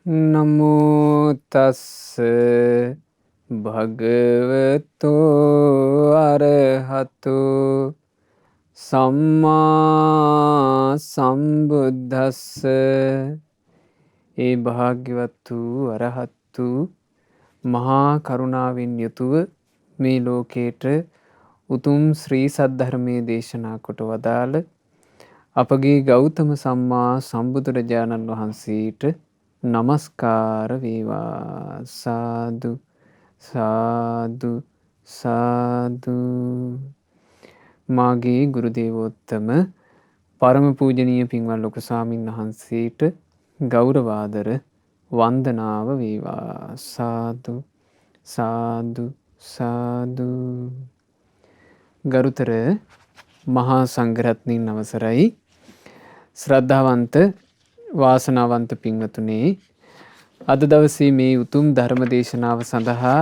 නමෝ තස්ස භගවතෝ අරහතෝ සම්මා සම්බුද්දස්ස. ඒ භාග්‍යවත් වූ අරහත් වූ මහා කරුණාවෙන් යුතුව මේ ලෝකේට උතුම් ශ්‍රී සද්ධර්මයේ දේශනා කොට වදාළ අපගේ ගෞතම සම්මා සම්බුදුරජාණන් වහන්සේට නමස්කාර වේවා. සාදු සාදු සාදු. මාගේ ගුරු දේවෝත්තම පරම පූජනීය පින්වත් ලොකු ස්වාමින් වහන්සේට ගෞරවාදර වන්දනාව වේවා. සාදු සාදු සාදු. ගරුතර මහා සංඝරත්නයන් අවසරයි. ශ්‍රද්ධාවන්ත වාසනාවන්ත පින්වතුනේ, අද දවසේ මේ උතුම් ධර්ම දේශනාව සඳහා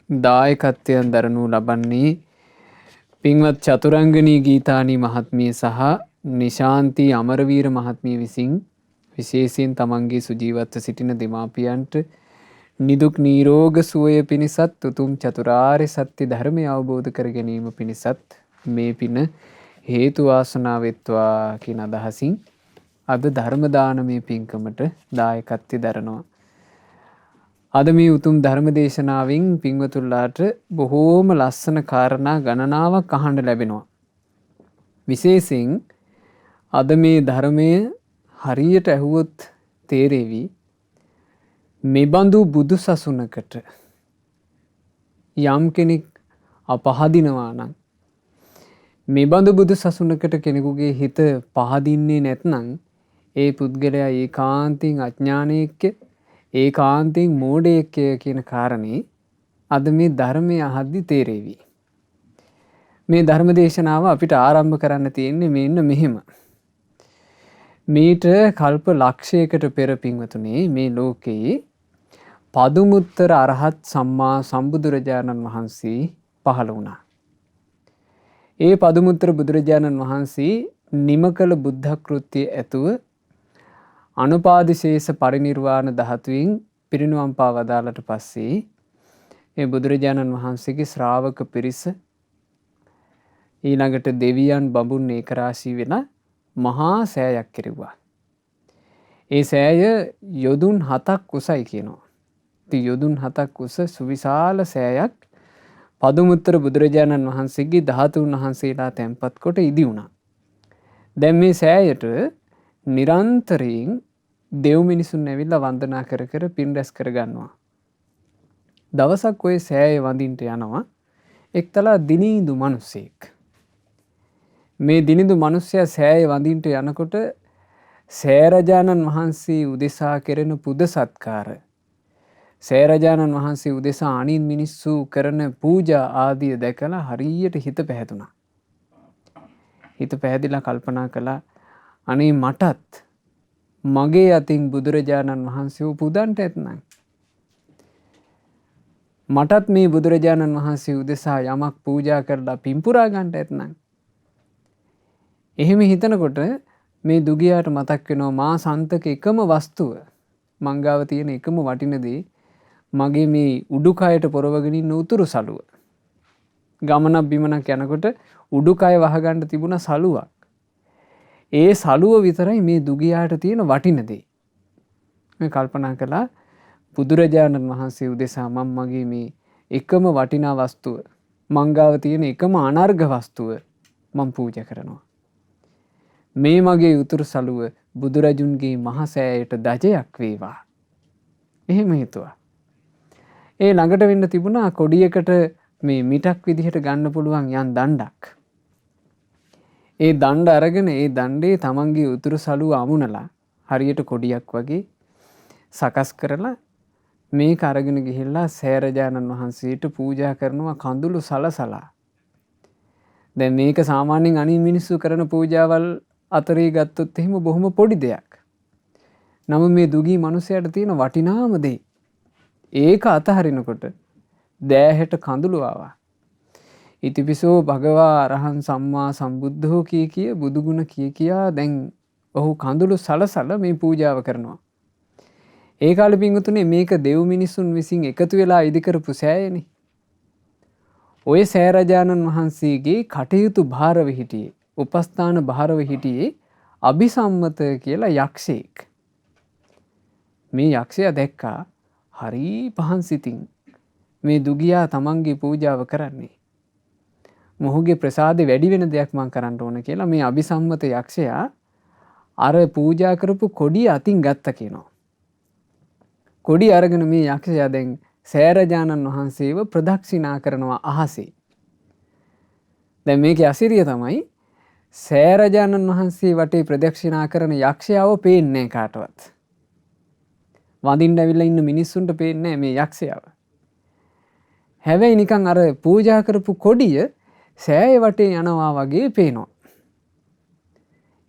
දායකත්වයන් දරනු ලබන්නේ පින්වත් චතුරංගනී ගීතානී මහත්මිය සහ නිශාන්ති අමරවීර මහත්මිය විසින් විශේෂයෙන් තමන්ගේ සුජීවත්ව සිටින දෙමාපියන්ට නිදුක් නිරෝග සුවය පිණිසත් උතුම් චතුරාර්ය සත්‍ය ධර්මය අවබෝධ කර ගැනීම පිණිසත් මේ පින හේතු වාසනා වෙත්වා කියන අදහසින් අද ධර්ම දානමය පින්කමට දායකත්වය දරනවා. අද මේ උතුම් ධර්ම දේශනාවෙන් පින්වතුන්ලාට බොහෝම ලස්සන කාරණා ගණනාවක් අහන්න ලැබෙනවා. විශේෂයෙන් අද මේ ධර්මය හරියට ඇහුවොත් තේරෙවි, මෙබඳු බුදු සසුනකට යම් කෙනෙක් අපහදිනවා නම්, මෙබඳු බුදු සසුනකට කෙනෙකුගේ හිත පහදින්නේ නැත්නම් ඒ පුද්ගලයා ඒකාන්තයෙන් අඥානයෙක්ය, ඒකාන්තයෙන් මෝඩයෙක්ය කියන කාරණේ අද මේ ධර්මය අහද්දි තේරෙවි. මේ ධර්ම දේශනාව අපිට ආරම්භ කරන්න තියෙන්නේ මෙන්න මෙහෙම. මීට කල්ප ලක්ෂයකට පෙර පින්වතුනේ මේ ලෝකයේ පදුමුත්තර අරහත් සම්මා සම්බුදුරජාණන් වහන්සේ පහළ වුණා. ඒ පදුමුත්තර බුදුරජාණන් වහන්සේ නිම කළ බුද්ධ කෘත්‍යය ඇතුව අනුපාදිශේෂ පරිනිර්වාණ ධාතුවෙන් පිරිනුවම් පා වදාළට පස්සේ ඒ බුදුරජාණන් වහන්සේගේ ශ්‍රාවක පිරිස ඊළඟට දෙවියන් බඹුන් ඒකරාශී වෙන මහා සෑයක් කෙරෙව්වා. ඒ සෑය යොදුන් 7ක් උසයි කියනවා. ඉතින් යොදුන් 7ක් උස සුවිශාල සෑයක් පදුමුත්තර බුදුරජාණන් වහන්සේගේ ධාතුන් වහන්සේලා තැන්පත් කොට ඉදි වුණා. දැන් මේ සෑයට නිරන්තරයෙන් දෙව් මිනිසුන් ඇවිල්ලා වන්දනා කර කර පින් රැස් කර ගන්නවා. දවසක් ඔය සෑය වඳින්ට යනවා එක්තරා දිනිඳු මිනිසෙක්. මේ දිනිඳු මිනිසයා සෑය වඳින්ට යනකොට සෑරජාණන් වහන්සේ උදෙසා කෙරෙන පුද සත්කාර, සෑරජාණන් වහන්සේ උදෙසා අනින් මිනිස්සු කරන පූජා ආදිය දැකලා හරියට හිත පැහැදුනා. හිත පැහැදිලා කල්පනා කළා, අනේ මටත් මගේ අතින් බුදුරජාණන් වහන්සේව පුදන්ට ඇත්නම්, මටත් මේ බුදුරජාණන් වහන්සේ උදෙසා යමක් පූජා කරලා පින්පුරා ගන්නට ඇත්නම්. එහෙම හිතනකොට මේ දුගියාට මතක් වෙනවා, මා සන්තක එකම වස්තුව, මංගාව තියෙන එකම වටින දේ මගේ මේ උඩුකයට පොරවගෙන ඉන්න උතුරු සළුව. ගමනක් බිමනක් යනකොට උඩුකය වහගන්න තිබුණ සළුවක්. ඒ සළුව විතරයි මේ දුගියාට තියෙන වටින දේ. මේ කල්පනා කළා, බුදුරජාණන් වහන්සේ උදෙසා මම මගේ මේ එකම වටිනා වස්තුව, මංගාව තියෙන එකම අනර්ඝ වස්තුව මම පූජා කරනවා. මේ මගේ උතුරු සළුව බුදුරජුන්ගේ මහසෑයට දජයක් වේවා. එහෙම හිතුවා. ඒ ළඟට වෙන්න තිබුණා කොඩියකට මේ මිටක් විදිහට ගන්න පුළුවන් යන් දණ්ඩක්. ඒ දණ්ඩ අරගෙන ඒ දණ්ඩේ තමන්ගේ උතුරු සළුව අමුණලා හරියට කොඩියක් වගේ සකස් කරලා මේක අරගෙන ගිහිල්ලා සෑරජාණන් වහන්සේට පූජා කරනවා කඳුළු සලසලා. දැන් මේක සාමාන්‍යයෙන් අනිත් මිනිස්සු කරන පූජාවල් අතරේ ගත්තොත් එහෙම බොහොම පොඩි දෙයක්. නමුත් මේ දුගී මිනිසයාට තියෙන වටිනාම දේ ඒක අතහරිනකොට දෑහෙට කඳුළු ආවා. ඉතිපිසෝ භගවා අරහං සම්මා සම්බුද්ධෝ කිය කිය බුදුගුණ කිය කියා දැන් ඔහු කඳුළු සලසල මේ පූජාව කරනවා. ඒ කාලේ පින්වතුනි මේක දෙව් මිනිසුන් විසින් එකතු වෙලා ඉදි කරපු සෑයනේ. ඔය සෑ රජාණන් වහන්සේගේ කටයුතු භාරව හිටියේ, උපස්ථාන භාරව හිටියේ අභිසම්මත කියලා යක්ෂයෙක්. මේ යක්ෂයා දැක්කා හරි පහන් සිතින් මේ දුගියා තමන්ගේ පූජාව කරන්නේ. මොහුගේ ප්‍රසාදේ වැඩි වෙන දෙයක් මං කරන්න ඕන කියලා මේ අභිසම්මත යක්ෂයා අර පූජා කරපු කොඩිය අතින් ගත්ත කියනවා. කොඩිය අරගෙන මේ යක්ෂයා දැන් සෑරජානන් වහන්සේව ප්‍රදක්ෂිනා කරනවා අහසේ. දැන් මේකේ අසිරිය තමයි සෑරජානන් වහන්සේ වටේ ප්‍රදක්ෂිනා කරන යක්ෂයාව පේන්නේ කාටවත්. වඳින්න ඇවිල්ලා ඉන්න මිනිස්සුන්ට පේන්නේ මේ යක්ෂයාව. හැබැයි නිකන් අර පූජා කරපු කොඩිය සෑය වටේ යනවා වගේ පේනවා.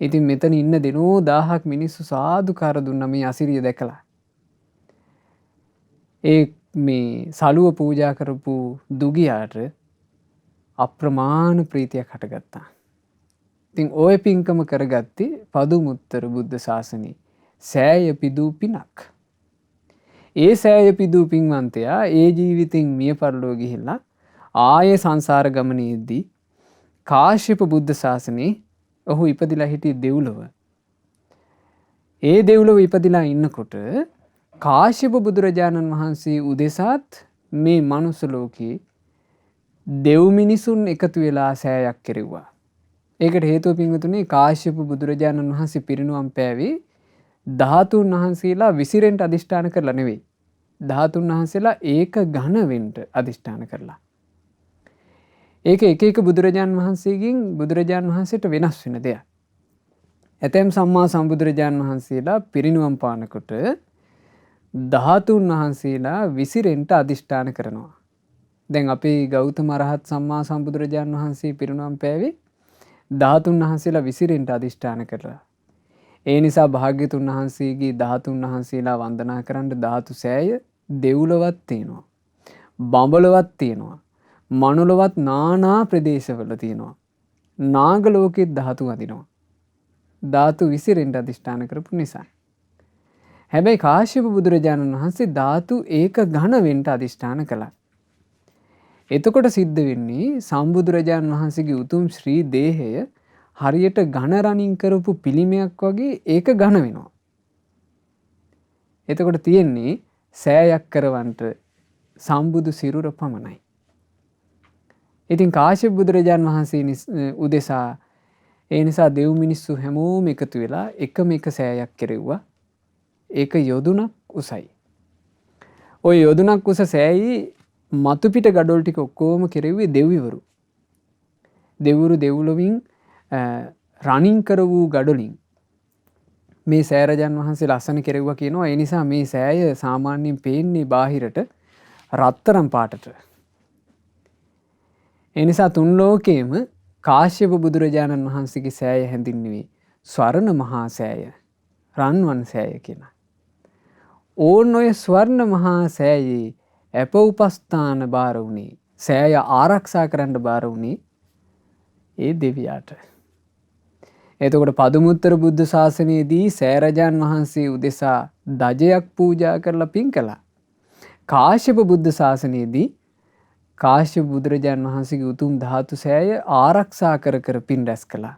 ඉතින් මෙතන ඉන්න දෙනෝ 1000ක් මිනිස්සු සාදුකාර දුන්නා මේ අසිරිය දැකලා. ඒ මේ සලුව පූජා කරපු දුගියාට අප්‍රමාණ ප්‍රීතියක් හටගත්තා. ඉතින් ওই පින්කම කරගත්තේ පදුමුත්තර බුද්ධ ශාසනේ සෑය පිදූ පිනක්. ඒ සෑය පිදූ පින්වන්තයා ඒ ජීවිතින් මිය පරලෝ ගිහිල්ලා ආයේ සංසාර ගමනේදී කාශ්‍යප බුද්ධ ශාසනේ ඔහු ඉපදිලා හිටියේ දෙව්ලොව. ඒ දෙව්ලොව ඉපදිලා ඉන්නකොට කාශ්‍යප බුදුරජාණන් වහන්සේ උදෙසාත් මේ මනුස්ස ලෝකේ දෙව් මිනිසුන් එකතු වෙලා සෑයක් කෙරෙව්වා. ඒකට හේතුව පින්වතුනි කාශ්‍යප බුදුරජාණන් වහන්සේ පිරිනුවම් පෑවේ ධාතුන් වහන්සේලා විසිරෙන්ට අදිෂ්ඨාන කරලා නෙවෙයි. ධාතුන් වහන්සේලා ඒක ඝන වෙන්න අදිෂ්ඨාන කරලා. ඒක එක එක බුදුරජාණන් වහන්සේගෙන් බුදුරජාණන් වහන්සේට වෙනස් වෙන දෙයක්. ඇතැම් සම්මා සම්බුදුරජාණන් වහන්සේලා පිරිනුවම් පානකොට ධාතුන් වහන්සේලා විසිරෙන්ට අදිෂ්ඨාන කරනවා. දැන් අපේ ගෞතම රහත් සම්මා සම්බුදුරජාණන් වහන්සේ පිරිනුවම් පෑවේ ධාතුන් වහන්සේලා විසිරෙන්ට අදිෂ්ඨාන කරලා. ඒ නිසා භාග්‍යතුන් වහන්සේගේ ධාතුන් වහන්සේලා වන්දනා කරන්න ධාතු සෑය දෙව්ලොවත් තියෙනවා. බඹලොවත් තියෙනවා. මනුලොවත් නානා ප්‍රදේශවල තියෙනවා. නාග ලෝකෙත් ධාතු වදිනවා. ධාතු විසිරෙන්ට අදිෂ්ඨාන කරපු නිසා. හැබැයි කාශ්‍යප බුදුරජාණන් වහන්සේ ධාතු ඒක ඝන වෙන්න අදිෂ්ඨාන කළා. එතකොට සිද්ධ වෙන්නේ සම්බුදුරජාණන් වහන්සේගේ උතුම් ශ්‍රී දේහය හරියට ඝන රණින් කරපු පිළිමයක් වගේ ඒක ඝන වෙනවා. එතකොට තියෙන්නේ සෑයක් කරවන්ට සම්බුදු සිරුර පමණයි. ඉතින් කාශ්‍යප බුදුරජාණන් වහන්සේ උදෙසා ඒ නිසා දෙව් මිනිස්සු හැමෝම එකතු වෙලා එකම එක සෑයක් කෙරෙව්වා. ඒක යොදුනක් උසයි. ওই යොදුනක් උස සෑයේ මතු පිට ගඩොල් ටික ඔක්කොම කෙරෙව්වේ දෙවිවරු. දෙවිවරු දෙව්ලොවින් රණින් කර වූ ගඩොලින් මේ සෑරජන් වහන්සේ ලස්සන කෙරෙව්වා කියනවා. ඒ නිසා මේ සෑය සාමාන්‍යයෙන් පේන්නේ බාහිරට රත්තරන් පාටට. ඒ නිසා තුන් ලෝකේම කාශ්‍යප බුදුරජාණන් වහන්සේගේ සෑය හැඳින්වුවේ ස්වර්ණ මහා සෑය, රන්වන් සෑය කියලා. ඕන් ඔය ස්වර්ණ මහා සෑයේ අප උපස්ථාන බාර වුණේ, සෑය ආරක්ෂා කරන්න බාර වුණේ ඒ දෙවියාට. එතකොට පදුමුත්තර බුද්ධ ශාසනයේදී සෑරජාන් වහන්සේ උදෙසා දජයක් පූජා කරලා පින් කළා. කාශ්‍යප බුද්ධ ශාසනයේදී කාශ්‍යප බුදුරජාණන් වහන්සේගේ උතුම් ධාතු සෑය ආරක්ෂා කර කර පින් රැස් කළා.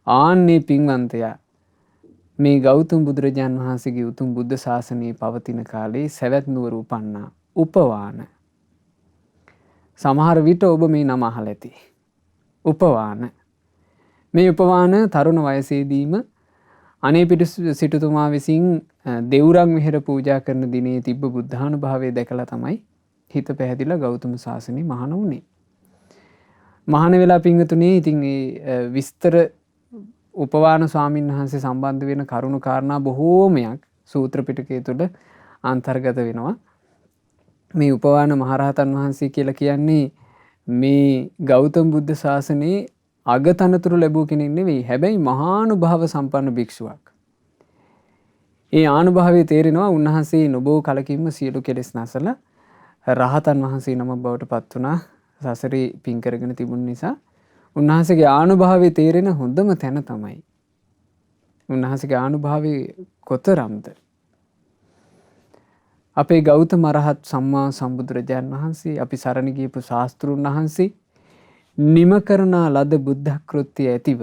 ආන්නේ පින්වන්තයා මේ ගෞතම බුදුරජාණන් වහන්සේගේ උතුම් බුද්ධ ශාසනයේ පවතින කාලේ සවැත් නුවර උපන්නා උපවාන. සමහර විට ඔබ මේ නම අහලා ඇති. උපවාන. මේ උපවාන තරුණ වයසේදීම අනේපිඬු සිටුතුමා විසින් දෙව්රම් විහෙර පූජා කරන දිනේ තිබ්බ බුද්ධානුභාවය දැකලා තමයි හිත පැහැදිලා ගෞතම ශාසනය මහාන වුණේ. මහාන වෙලා පින්වතුනි ඉතින් ඒ විස්තර උපවාන ස්වාමීන් වහන්සේ සම්බන්ධ වෙන කරුණු කාරණා බොහෝමයක් සූත්‍ර පිටකයේ තුල අන්තර්ගත වෙනවා. මේ උපවාන මහරහතන් වහන්සේ කියලා කියන්නේ මේ ගෞතම බුද්ධ ශාසනයේ අගතනතුරු ලැබූ කෙනෙක් නෙවෙයි. හැබැයි මහානුභාව සම්පන්න භික්ෂුවක්. ඒ ආනුභාවයේ තේරෙනවා උන්වහන්සේ නොබෝ කලකින්ම සියලු කෙලෙස් නැසලා රහතන් වහන්සේ නමක් බවට පත් වුණා. සසරේ පින් කරගෙන තිබුණ නිසා උන්වහන්සේගේ ආනුභාවයේ තේරෙන හොඳම තැන තමයි උන්වහන්සේගේ ආනුභාවයේ කොතරම්ද. අපේ ගෞතම අරහත් සම්මා සම්බුදුරජාණන් වහන්සේ අපි සරණ ගියපු ශාස්ත්‍රූන් වහන්සේ නිම කරනා ලද බුද්ධ කෘත්‍ය ඇතිව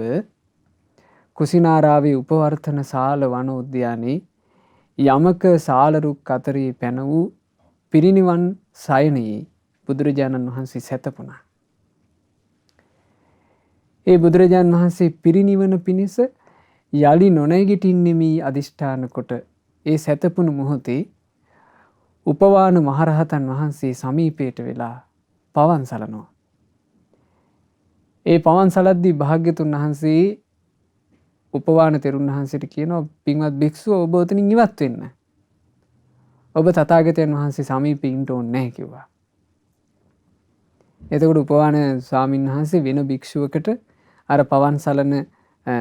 කුසිනාරාවේ උපවර්තන ශාල වන උද්‍යානයේ යමක ශාලරුක් අතරේ පැන වූ පිරිනිවන් සයනයේ බුදුරජාණන් වහන්සේ සැතපුණා. ඒ බුදුරජාණන් වහන්සේ පිරිනිවන පිණිස යලි නොනැගිටින්නෙමි අදිෂ්ඨාන කොට ඒ සැතපුණු මොහොතේ උපවාන මහරහතන් වහන්සේ සමීපයට වෙලා පවන් සලනවා. ඒ පවන් සලද්දී භාග්‍යතුන් වහන්සේ උපවාන තෙරුන් වහන්සේට කියනවා, පින්වත් භික්ෂුව ඔබ ඔතනින් ඉවත් වෙන්න. ඔබ තථාගතයන් වහන්සේ සමීපේ ඉන්න ඕනේ නැහැ කිව්වා. එතකොට උපවාන ස්වාමීන් වහන්සේ වෙන භික්ෂුවකට අර පවන් සලන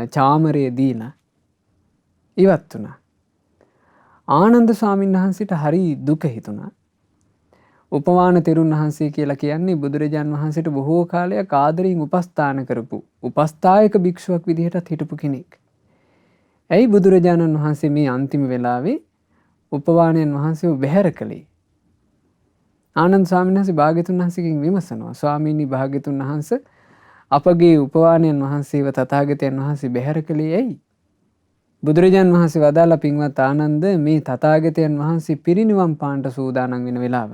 චාමරය දීලා ඉවත් වුණා. ආනන්ද ස්වාමීන් වහන්සේට හරි දුක හිතුණා. උපවාන තෙරුන් වහන්සේ කියලා කියන්නේ බුදුරජාන් වහන්සේට බොහෝ කාලයක් ආදරයෙන් උපස්ථාන කරපු උපස්ථායක භික්ෂුවක් විදිහටත් හිටපු කෙනෙක්. ඇයි බුදුරජාණන් වහන්සේ මේ අන්තිම වෙලාවේ උපවානයන් වහන්සේව බැහැර කළේ? ආනන්ද ස්වාමීන් වහන්සේ භාග්‍යතුන් වහන්සේගෙන් විමසනවා, ස්වාමීනි භාග්‍යතුන් වහන්සේ අපගේ උපවානයන් වහන්සේව තථාගතයන් වහන්සේ බැහැර කළේ ඇයි? බුදුරජාණන් වහන්සේ වදාලා, පින්වත් ආනන්ද, මේ තථාගතයන් වහන්සේ පිරිනිවන් පාන්නට සූදානම් වෙන වෙලාව.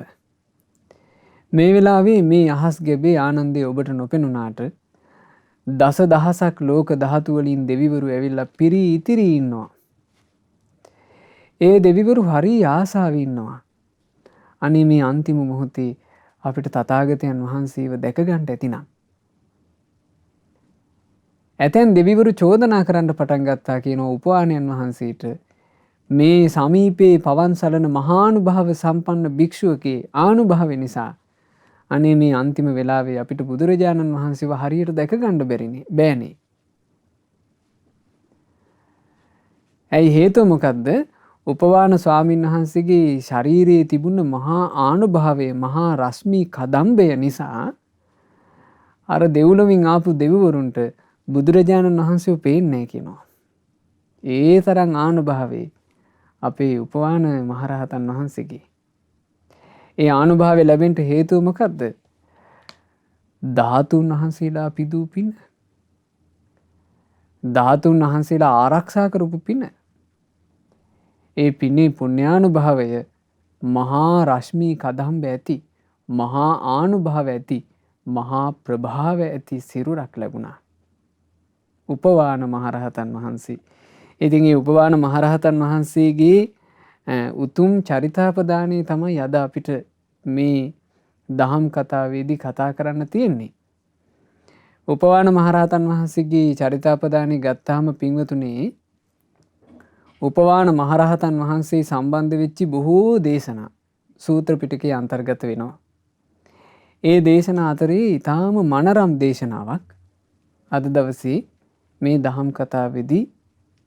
මේ වෙලාවේ මේ අහස් ගැබේ ආනන්දේ ඔබට නොපෙනුනාට දස දහසක් ලෝක ධාතු වලින් දෙවිවරු ඇවිල්ලා පිරී ඉතිරි ඉන්නවා. ඒ දෙවිවරු හරි ආසාවෙන් ඉන්නවා. අනේ මේ අන්තිම මොහොතේ අපිට තථාගතයන් වහන්සේව දැක ගන්න ඇතිනම්. ඇතැන් දෙවිවරු චෝදනා කරන්න පටන් ගත්තා කියනවා උපවානයන් වහන්සේට, මේ සමීපේ පවන් සලන මහානුභාව සම්පන්න භික්ෂුවකේ ආනුභාවය නිසා අනේ මේ අන්තිම වෙලාවේ අපිට බුදුරජාණන් වහන්සේව හරියට දැක ගන්න බෑනේ. ඇයි හේතුව මොකද්ද? උපවාන ස්වාමීන් වහන්සේගේ ශරීරයේ තිබුණ මහා ආනුභාවය, මහා රශ්මි කදම්බය නිසා අර දෙව්ලොවින් ආපු දෙවිවරුන්ට බුදුරජාණන් වහන්සේව පේන්නේ නැහැ කියනවා. ඒ තරම් ආනුභාවයේ අපේ උපවාන මහරහතන් වහන්සේගේ. ඒ ආනුභාවය ලැබෙන්න හේතුව මොකද්ද? ධාතුන් වහන්සේලා පිදූ පින. ධාතුන් වහන්සේලා ආරක්ෂා කරපු පින. ඒ පිනේ පුණ්‍යානුභාවය මහා රශ්මි කදම්බ ඇති, මහා ආනුභාව ඇති, මහා ප්‍රභාව ඇති සිරුරක් ලැබුණා උපවාන මහරහතන් වහන්සේ. ඉතින් මේ උපවාන මහරහතන් වහන්සේගේ උතුම් චරිතාපදානය තමයි අද අපිට මේ දහම් කතාවේදී කතා කරන්න තියෙන්නේ. උපවාන මහරහතන් වහන්සේගේ චරිතාපදානය ගත්තාම පින්වතුනේ, උපවාන මහරහතන් වහන්සේ සම්බන්ධ වෙච්චි බොහෝ දේශනා සූත්‍ර පිටකයේ අන්තර්ගත වෙනවා. ඒ දේශනා අතරේ ඊටාම මනරම් දේශනාවක් අද දවසේ මේ දහම් කතාවේදී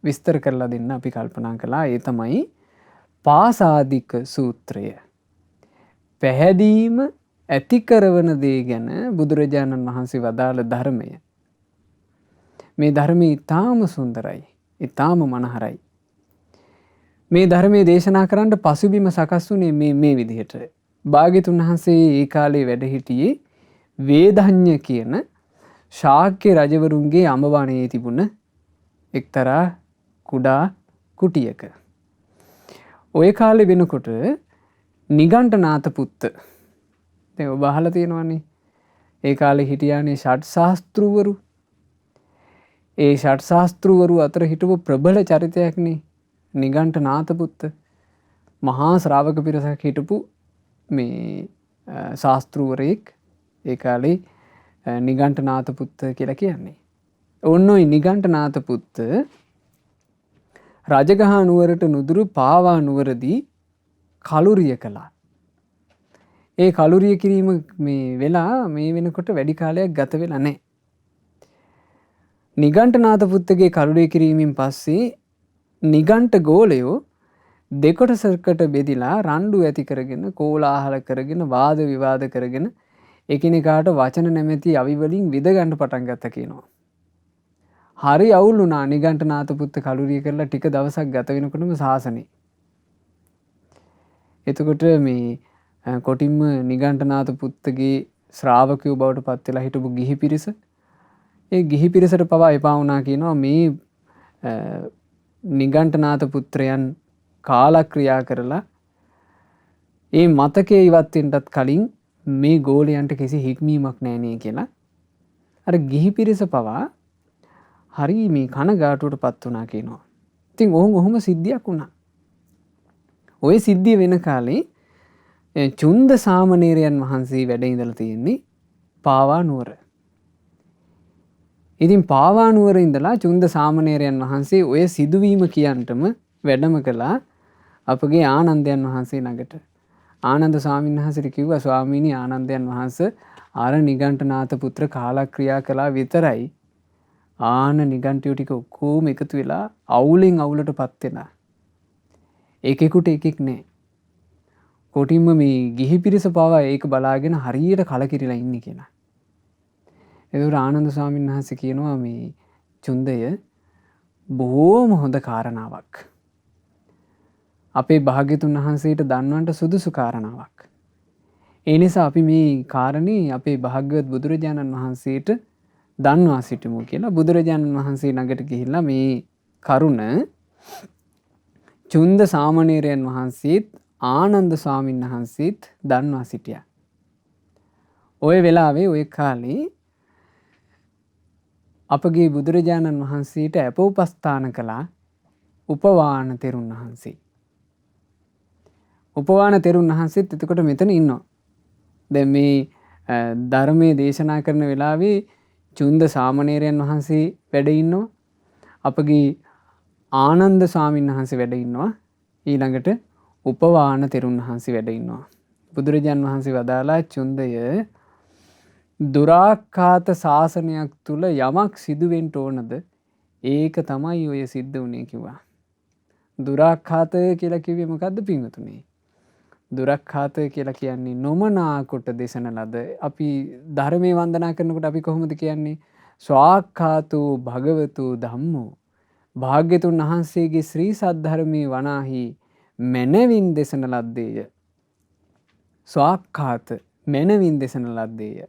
විස්තර කරලා දෙන්න අපි කල්පනා කළා. ඒ තමයි පාසාදික සූත්‍රය. පැහැදීම ඇති කරවන දේ ගැන බුදුරජාණන් වහන්සේ වදාළ ධර්මය. මේ ධර්මය ඊටාම සුන්දරයි, ඊටාම මනහරයි. මේ ධර්මයේ දේශනා කරන්න පසුබිම සකස් වුණේ මේ විදිහට. භාග්‍යතුන් වහන්සේ ඒ කාලේ වැඩ සිටියේ වේදඤ්ඤ කියන ශාක්‍ය රජවරුන්ගේ අඹවණේ තිබුණ එක්තරා කුඩා කුටියක. ওই කාලේ වෙනකොට නිගණ්ඨනාත පුත්ත, දැන් ඔබ අහලා තියෙනවනේ, ඒ කාලේ හිටියානේ ෂට් ශාස්ත්‍රූවරු. ඒ ෂට් ශාස්ත්‍රූවරු අතර හිටපු ප්‍රබල චරිතයක්නේ නිගණ්ඨනාත පුත්ත. මහා ශ්‍රාවක පිරිසක් හිටපු මේ ශාස්ත්‍රූවරයෙක් ඒ කාලේ නිගණ්ඨනාත පුත්ත කියලා කියන්නේ. ඔන්නෝයි නිගණ්ඨනාත පුත්ත රජගහ නුවරට නුදුරු පාවා නුවරදී කලුරිය කළා. ඒ කලුරිය කිරීම මේ වෙලා මේ වෙනකොට වැඩි කාලයක් ගත වෙලා නැහැ. නිගණ්ඨනාත පුත්තගේ කලුරිය කිරීමෙන් පස්සේ නිගණ්ඨ ගෝලයෝ දෙකොටසකට බෙදිලා රණ්ඩු ඇති කරගෙන, කෝලාහල කරගෙන, වාද විවාද කරගෙන එකිනෙකාට වචන නැමැති අවි වලින් විද ගන්න පටන් ගත්තා කියනවා. හරි අවුල් වුණා නිගණ්ඨනාත පුත්ත කලුරිය කරලා ටික දවසක් ගත වෙනකොටම ශාසනේ. එතකොට මේ කොටින්ම නිගණ්ඨනාත පුත්තගේ ශ්‍රාවකයෝ බවට පත් වෙලා හිටපු ගිහි පිරිස, ඒ ගිහි පිරිසට පවා එපා වුණා කියනවා මේ නිගණ්ඨනාත පුත්‍රයන් කාලක්‍රියා කරලා ඒ මතකයේ ඉවත් වෙන්නත් කලින් මේ ගෝලයන්ට කිසි හික්මීමක් නැහැ කියලා අර ගිහි පිරිස පවා හරි මේ කනගාටුවට පත් වුණා කියනවා. ඉතින් ඔහොම සිද්ධියක් වුණා. ওই සිද්ධිය වෙන කාලේ චුන්ද සාමණේරයන් වහන්සේ වැඩ ඉඳලා තියෙන්නේ පාවා නුවර. ඉතින් පාවා නුවර ඉඳලා චුන්ද සාමණේරයන් වහන්සේ ඔය සිදුවීම කියන්ටම වැඩම කළා අපගේ ආනන්දයන් වහන්සේ ළඟට. ආනන්ද ස්වාමීන් වහන්සේට කිව්වා ස්වාමීනි ආනන්දයන් වහන්සේ අර නිගණ්ඨනාත පුත්‍ර කාලක්‍රියා කළා විතරයි ආන නිගණ්ඨයෝ ටික ඔක්කොම එකතු වෙලා අවුලෙන් අවුලටපත් වෙලා. එකෙකුට එකෙක් නෑ. කොටින්ම මේ ගිහි පිරිස පවා ඒක බලාගෙන හරියට කලකිරිලා ඉන්නේ කියලා. එතකොට ආනන්ද ස්වාමීන් වහන්සේ කියනවා මේ චුන්දය බොහෝම හොඳ කාරණාවක්. අපේ භාග්‍යතුන් වහන්සේට දන්වන්නට සුදුසු කාරණාවක්. ඒ නිසා අපි මේ කාරණේ අපේ භාග්‍යවත් බුදුරජාණන් වහන්සේට දන්වා සිටිමු කියලා බුදුරජාණන් වහන්සේ ළඟට ගිහිල්ලා මේ කරුණ චුන්ද සාමණේරයන් වහන්සේත් ආනන්ද ස්වාමීන් වහන්සේත් දන්වා සිටියා. ওই වෙලාවේ ওই කාලේ අපගේ බුදුරජාණන් වහන්සේට අපෝපස්ථාන කළා උපවාන තෙරුන් වහන්සේ. උපවාන තෙරුන් වහන්සේත් එතකොට මෙතන ඉන්නවා. දැන් මේ ධර්මයේ දේශනා කරන වෙලාවේ චුන්ද සාමණේරයන් වහන්සේ වැඩ ඉන්නවා. අපගේ ආනන්ද ස්වාමීන් වහන්සේ වැඩ ඉන්නවා. ඊළඟට උපවාන තෙරුන් වහන්සේ වැඩ ඉන්නවා. බුදුරජාන් වහන්සේ වදාලා චුන්දය දුරාඛාත ශාසනයක් තුල යමක් සිදු වෙන්න ඕනද ඒක තමයි ඔය සිද්ධ වුණේ කිව්වා. දුරාඛාත කියලා කිව්වේ මොකද්ද පින්වතුනි? දුරාඛාත කියලා කියන්නේ නොමනා කොට දේශන ලද. අපි ධර්මයේ වන්දනා කරනකොට අපි කොහොමද කියන්නේ? ස්වාක්ඛාතෝ භගවතු ධම්මෝ. භාග්‍යතුන් වහන්සේගේ ශ්‍රී සද්ධර්මයේ වනාහි මනවින් දේශන ලද්දේය. ස්වාක්ඛාත මනවින් දේශන ලද්දේය.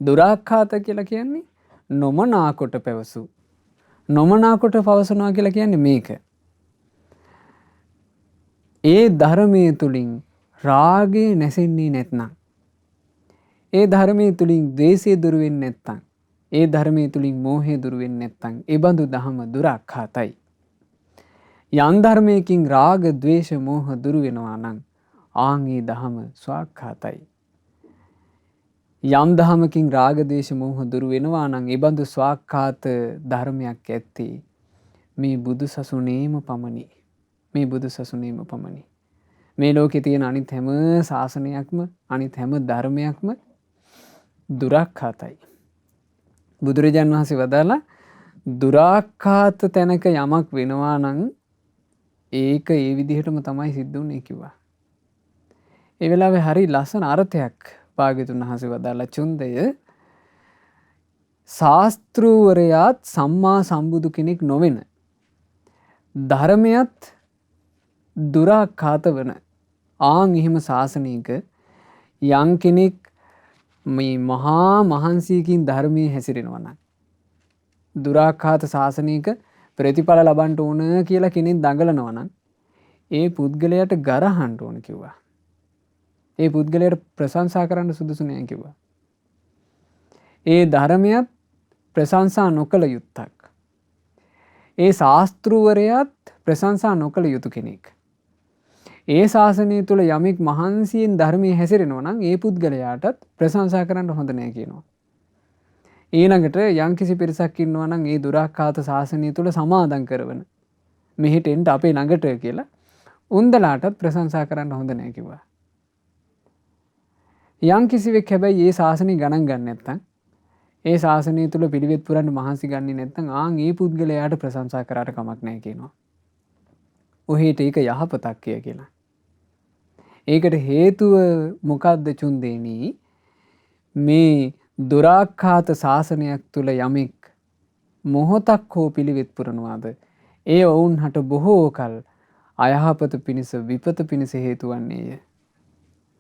දුරාඛාත කියලා කියන්නේ නොමනා කොට පැවසු. නොමනා කොට පවසනවා කියලා කියන්නේ මේක. ඒ ධර්මයේ තුලින් රාගය නැසෙන්නේ නැත්නම්, ඒ ධර්මයේ තුලින් ද්වේෂය දුරු වෙන්නේ නැත්නම්, ඒ ධර්මයේ තුලින් මෝහය දුරු වෙන්නේ නැත්නම් ඒ බඳු ධම දුරාඛාතයි. යම් ධර්මයකින් රාග ද්වේෂ මෝහ දුරු වෙනවා නම් ආන් ඒ ධම ස්වාක්ඛාතයි. යම් ධමකින් රාග ද්වේෂ මෝහ දුරු වෙනවා නම් ඒ බඳු ස්වාක්ඛාත ධර්මයක් ඇත්තේ මේ බුදු සසුනේම පමණි. මේ බුදු සසුනේම පමණි. මේ ලෝකේ තියෙන අනිත් හැම ශාසනයක්ම අනිත් හැම ධර්මයක්ම දුරාඛාතයි. බුදුරජාන් වහන්සේ වදාලා දුරාඛාත තැනක යමක් වෙනවා නම් ඒක ඒ විදිහටම තමයි සිද්ධ වුනේ කිව්වා. ඒ වෙලාවේ හරි ලස්සන අර්ථයක් භාග්‍යතුන් වහන්සේ වදාලා චුන්දය ශාස්ත්‍රූවරයාත් සම්මා සම්බුදු කෙනෙක් නොවෙන ධර්මයත් දුරාඛාත වන ආන් එහෙම ශාසනයක යම් කෙනෙක් මේ මහා මහන්සියකින් ධර්මයේ හැසිරෙනවා නම් දුරාඛාත ශාසනයක ප්‍රතිඵල ලබන්න ඕන කියලා කෙනෙක් දඟලනවා නම් ඒ පුද්ගලයාට ගරහන්න ඕන කිව්වා. ඒ පුද්ගලයාට ප්‍රශංසා කරන්න සුදුසු නෑ කිව්වා. ඒ ධර්මයක් ප්‍රශංසා නොකළ යුත්තක්. ඒ ශාස්ත්‍රූවරයාත් ප්‍රශංසා නොකළ යුතු කෙනෙක්. ඒ ශාසනය තුළ යමෙක් මහන්සියෙන් ධර්මයේ හැසිරෙනවා නම් ඒ පුද්ගලයාටත් ප්‍රශංසා කරන්න හොඳ නෑ කියනවා. ඊළඟට යම්කිසි පිරිසක් ඉන්නවා නම් ඒ දුරාඛාත ශාසනය තුළ සමාදන් කරවන මෙහෙට එන්න අපේ ළඟට කියලා උන්දලාටත් ප්‍රශංසා කරන්න හොඳ නෑ කිව්වා. යම්කිසිවෙක් හැබැයි ඒ ශාසනය ගණන් ගන්න නැත්නම් ඒ ශාසනය තුළ පිළිවෙත් පුරන්න මහන්සි ගන්නේ නැත්නම් ආන් ඒ පුද්ගලයාට ප්‍රශංසා කරාට කමක් නැහැ කියනවා. ඔහෙට ඒක යහපතක් කියලා. ඒකට හේතුව මොකද්ද චුන්දේනි? මේ දුරාඛාත ශාසනයක් තුළ යමෙක් මොහොතක් හෝ පිළිවෙත් පුරනවාද ඒ ඔවුන් හට බොහෝ කල අයහපත පිණිස විපත පිණිස හේතු වන්නේය.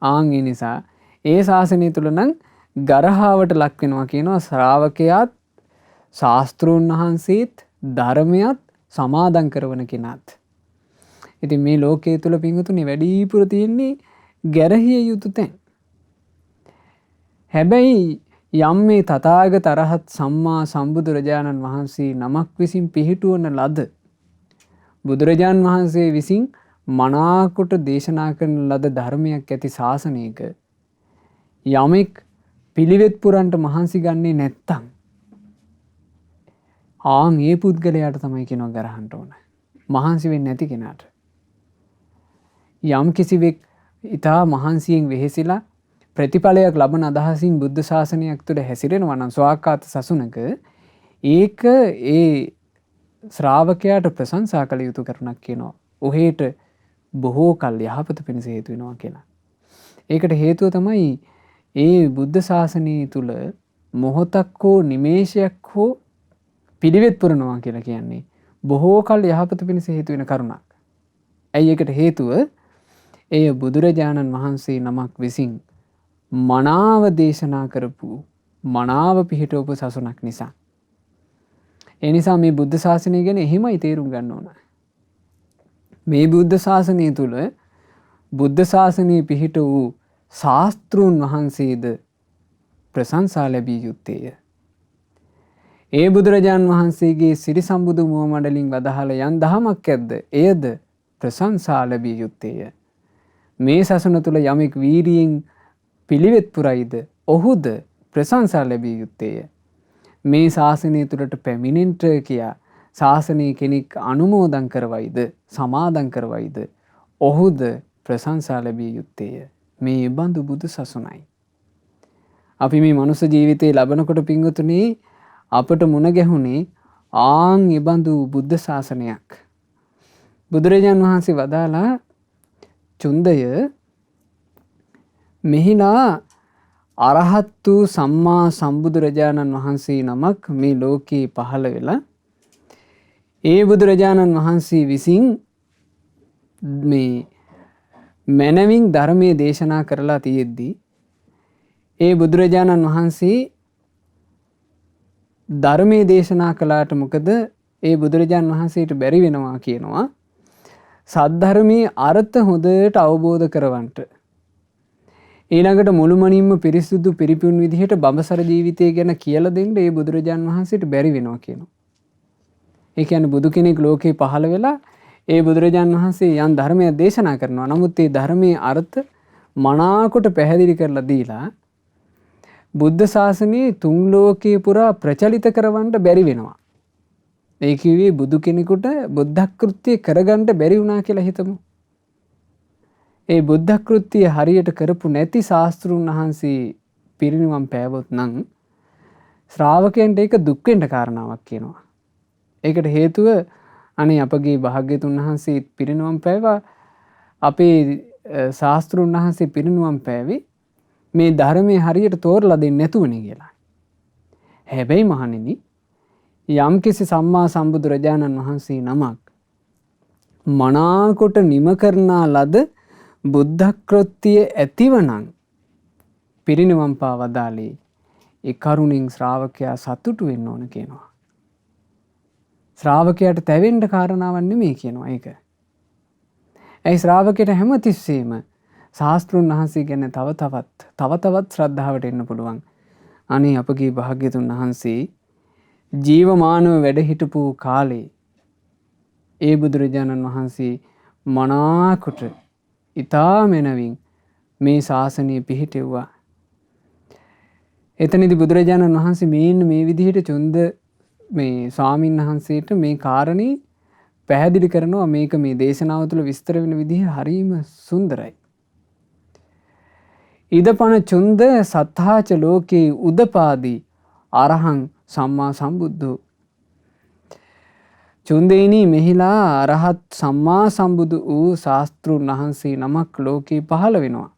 ආන් ඒ නිසා ඒ ශාසනය තුල නම් ගරහාවට ලක් වෙනවා කියනවා ශ්‍රාවකයාත් ශාස්ත්‍රූන් වහන්සේත් ධර්මයත් සමාදන් කරවන කෙනාත්. ඉතින් මේ ලෝකයේ තුල පිංගුතුනි වැඩිපුර තියෙන්නේ ගැරහිය යුතු තැන්. හැබැයි යම් මේ තථාගත අරහත් සම්මා සම්බුදුරජාණන් වහන්සේ නමක් විසින් පිහිටුවන ලද බුදුරජාණන් වහන්සේ විසින් මනාකොට දේශනා කරන ලද ධර්මයක් ඇති ශාසනයක යමෙක් පිළිවෙත් පුරන්ට මහන්සි ගන්නේ නැත්තම් ආන් ඒ පුද්ගලයාට තමයි කියනවා ගරහන්න ඕන. මහන්සි වෙන්නේ නැති කෙනාට. යම් කිසිවෙක් ඊටා මහන්සියෙන් වෙහෙසිලා ප්‍රතිඵලයක් ලබන අදහසින් බුද්ධ ශාසනයක් තුළ හැසිරෙනවා නම් ස්වාක්කාත සසුනක ඒක ඒ ශ්‍රාවකයාට ප්‍රශංසා කළ යුතු කරුණක් කියනවා. ඔහේට බොහෝ කල් යහපත පිණිස හේතු වෙනවා කියලා. ඒකට හේතුව තමයි ඒ බුද්ධ ශාසනය තුළ මොහොතක් හෝ නිමේෂයක් හෝ පිළිවෙත් පුරනවා කියලා කියන්නේ බොහෝ කල් යහපත පිණිස හේතු වෙන කරුණක්. ඇයි ඒකට හේතුව? එය බුදුරජාණන් වහන්සේ නමක් විසින් මනාව දේශනා කරපු මනාව පිහිටවපු සසුනක් නිසා. ඒ නිසා මේ බුද්ධ ශාසනය ගැන එහෙමයි තේරුම් ගන්න ඕන. මේ බුද්ධ ශාසනය තුල බුද්ධ ශාසනයේ පිහිට වූ ශාස්ත්‍රූන් වහන්සේද ප්‍රශංසා ලැබිය යුත්තේය. ඒ බුදුරජාණන් වහන්සේගේ සිරි සම්බුදු මුව මඩලින් වදාහල යම් දහමක් ඇද්ද එයද ප්‍රශංසා ලැබිය යුත්තේය. මේ සසුන තුල යමෙක් වීරියෙන් පිළිවෙත් පුරයිද ඔහුද ප්‍රශංසා ලැබිය යුත්තේය. මේ ශාසනය තුළට පැමිණෙන්ට කියා ශාසනයේ කෙනෙක් අනුමෝදන් කරවයිද සමාදන් කරවයිද ඔහුද ප්‍රශංසා ලැබිය යුත්තේය. මේ බඳු බුදු සසුනයි. අපි මේ මනුස්ස ජීවිතේ ලබනකොට පිංගුතුනේ අපට මුණ ගැහුනේ ආන් ඉබඳු බුද්ධ ශාසනයක්. බුදුරජාන් වහන්සේ වදාලා චුන්දය මෙහිලා අරහත් වූ සම්මා සම්බුදුරජාණන් වහන්සේ නමක් මේ ලෝකේ පහළ වෙලා ඒ බුදුරජාණන් වහන්සේ විසින් මේ මනවින් ධර්මයේ දේශනා කරලා තියෙද්දී ඒ බුදුරජාණන් වහන්සේ ධර්මයේ දේශනා කළාට මොකද ඒ බුදුරජාණන් වහන්සේට බැරි වෙනවා කියනවා සද්ධර්මයේ අර්ථ හොඳට අවබෝධ කරවන්නට. ඊළඟට මුළුමනින්ම පිරිසුදු පිරිපුන් විදිහට බඹසර ජීවිතය ගැන කියලා දෙන්න ඒ බුදුරජාණන් වහන්සේට බැරි වෙනවා කියනවා. ඒ කියන්නේ බුදු කෙනෙක් ලෝකේ පහළ වෙලා ඒ බුදුරජාණන් වහන්සේ යම් ධර්මයක් දේශනා කරනවා. නමුත් ඒ ධර්මයේ අර්ථ මනාකොට පැහැදිලි කරලා දීලා බුද්ධ ශාසනයේ තුන් ලෝකේ පුරා ප්‍රචලිත කරවන්න බැරි වෙනවා. ඒ කිව්වේ බුදු කෙනෙකුට බුද්ධ කෘත්‍ය කරගන්න බැරි වුණා කියලා හිතමු. ඒ බුද්ධ කෘත්‍ය හරියට කරපු නැති ශාස්ත්‍රුන් වහන්සේ පිරිනිවන් පෑවොත් නම් ශ්‍රාවකයන්ට ඒක දුක් වෙන්න කාරණාවක් කියනවා. ඒකට හේතුව අනේ අපගේ භාග්‍යතුන් වහන්සේ පිරිනිවන් පෑවා අපේ ශාස්ත්‍රුන් වහන්සේ පිරිනිවන් පෑවේ මේ ධර්මයේ හරියට තෝරලා දෙන්නේ නැතුවනේ කියලා. හැබැයි මහණෙනි යම්කිසි සම්මා සම්බුදුරජාණන් වහන්සේ නමක් මනාකොට නිම කරනා ලද බුද්ධ කෘත්‍ය ඇතිවනම් පිරිනිවන් පාවදාලේ ඒ කරුණින් ශ්‍රාවකයා සතුටු වෙන්න ඕන කියනවා. ශ්‍රාවකයාට තැවෙන්න කාරණාවක් නෙමෙයි කියනවා ඒක. ඒ ශ්‍රාවකයට හැමතිස්සෙම ශාස්ත්‍රුන් වහන්සේ ගැන තව තවත් ශ්‍රද්ධාවට එන්න පුළුවන්. අනේ අපගේ භාග්‍යතුන් වහන්සේ ජීවමානව වැඩ හිටපු කාලේ ඒ බුදුරජාණන් වහන්සේ මනාකොට ඊතා මෙනවින් මේ ශාසනය පිහිටෙව්වා. එතනදී බුදුරජාණන් වහන්සේ මේ විදිහට චුන්ද මේ ස්වාමීන් වහන්සේට මේ කාරණේ පැහැදිලි කරනවා. මේක මේ දේශනාව තුළ විස්තර වෙන විදිහ හරිම සුන්දරයි. ඉදපන චුන්ද සත්තාච ලෝකේ උදපාදී අරහං සම්මා සම්බුද්ධෝ. චුන්දේනි මෙහිලා අරහත් සම්මා සම්බුදු වූ ශාස්ත්‍රුන් වහන්සේ නමක් ලෝකේ පහළ වෙනවා.